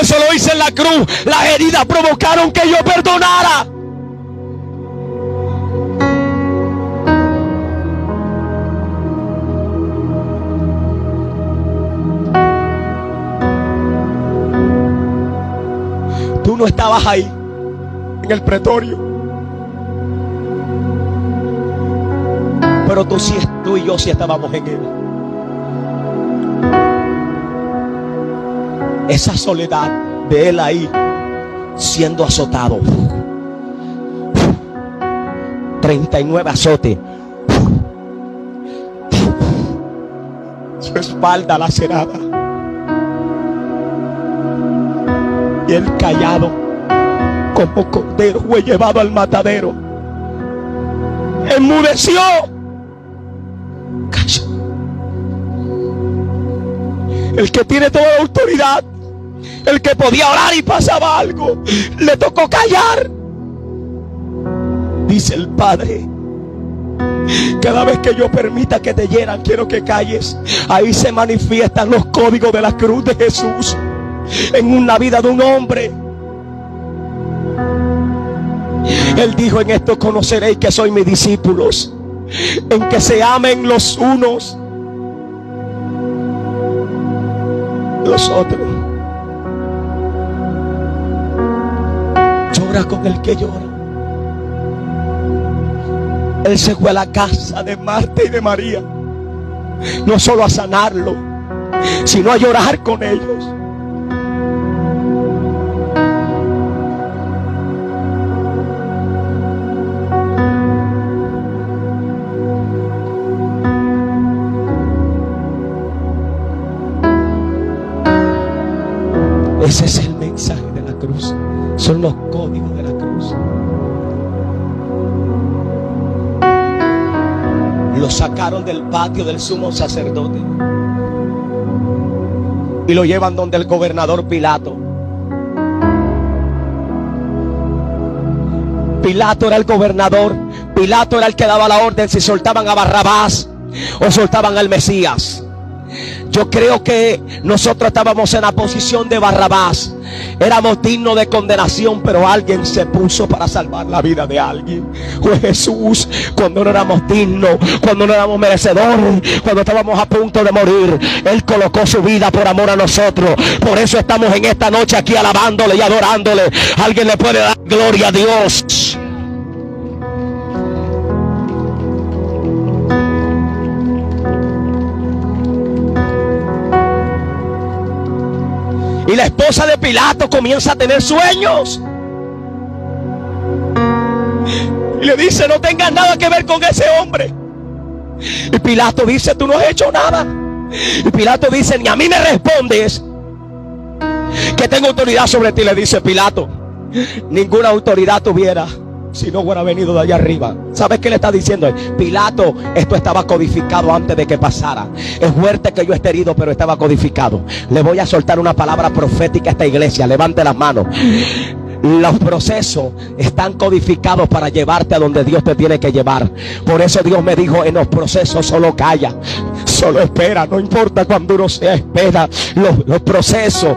Eso lo hice en la cruz. Las heridas provocaron que yo perdonara. Tú no estabas ahí en el pretorio, Pero tú y yo sí estábamos en él. Esa soledad de él ahí siendo azotado, 39 azotes, su espalda lacerada, y él callado como cordero fue llevado al matadero. Enmudeció, cayó. El que tiene toda la autoridad, el que podía orar y pasaba algo, le tocó callar. Dice el Padre: cada vez que yo permita que te hieran, quiero que calles. Ahí se manifiestan los códigos de la cruz de Jesús en una vida de un hombre. Él dijo: en esto conoceréis que sois mis discípulos, en que se amen los unos los otros. Llora con el que llora. Él se fue a la casa de Marta y de María, no solo a sanarlo, sino a llorar con ellos. Ese es el mensaje de la cruz. Son los códigos de la cruz. Lo sacaron del patio del sumo sacerdote y lo llevan donde el gobernador Pilato. Pilato era el gobernador. Pilato era el que daba la orden si soltaban a Barrabás o soltaban al Mesías. Yo creo que nosotros estábamos en la posición de Barrabás. Éramos dignos de condenación, pero alguien se puso para salvar la vida de alguien. Fue Jesús. Cuando no éramos dignos, cuando no éramos merecedores, cuando estábamos a punto de morir, Él colocó su vida por amor a nosotros. Por eso estamos en esta noche aquí alabándole y adorándole. Alguien le puede dar gloria a Dios. Y la esposa de Pilato comienza a tener sueños. Y le dice: no tengas nada que ver con ese hombre. Y Pilato dice: tú no has hecho nada. Y Pilato dice: ni a mí me respondes que tengo autoridad sobre ti. Le dice Pilato: ninguna autoridad tuviera si no hubiera venido de allá arriba. ¿Sabes qué le está diciendo? Pilato, esto estaba codificado antes de que pasara. Es fuerte que yo esté herido, pero estaba codificado. Le voy a soltar una palabra profética a esta iglesia. Levante las manos. Los procesos están codificados para llevarte a donde Dios te tiene que llevar. Por eso Dios me dijo: en los procesos solo calla, solo espera. No importa cuando uno se espera. Los procesos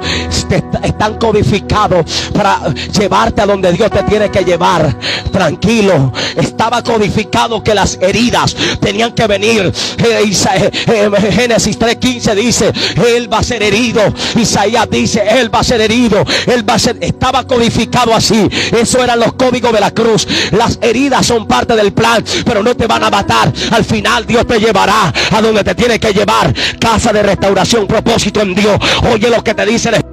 están codificados para llevarte a donde Dios te tiene que llevar. Tranquilo. Estaba codificado que las heridas tenían que venir. Génesis 3:15 dice: Él va a ser herido. Isaías dice: Él va a ser herido. Él va a ser. Estaba codificado así. Eso eran los códigos de la cruz. Las heridas son parte del plan, pero no te van a matar. Al final Dios te llevará a donde te tiene que llevar. Casa de restauración, propósito en Dios. Oye lo que te dice el Espíritu.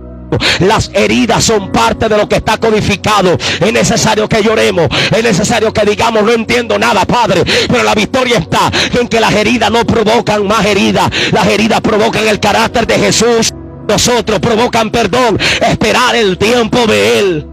Las heridas son parte de lo que está codificado. Es necesario que lloremos, es necesario que digamos: no entiendo nada, Padre, pero la victoria está en que las heridas no provocan más heridas. Las heridas provocan el carácter de Jesús. Nosotros provocan perdón, esperar el tiempo de Él.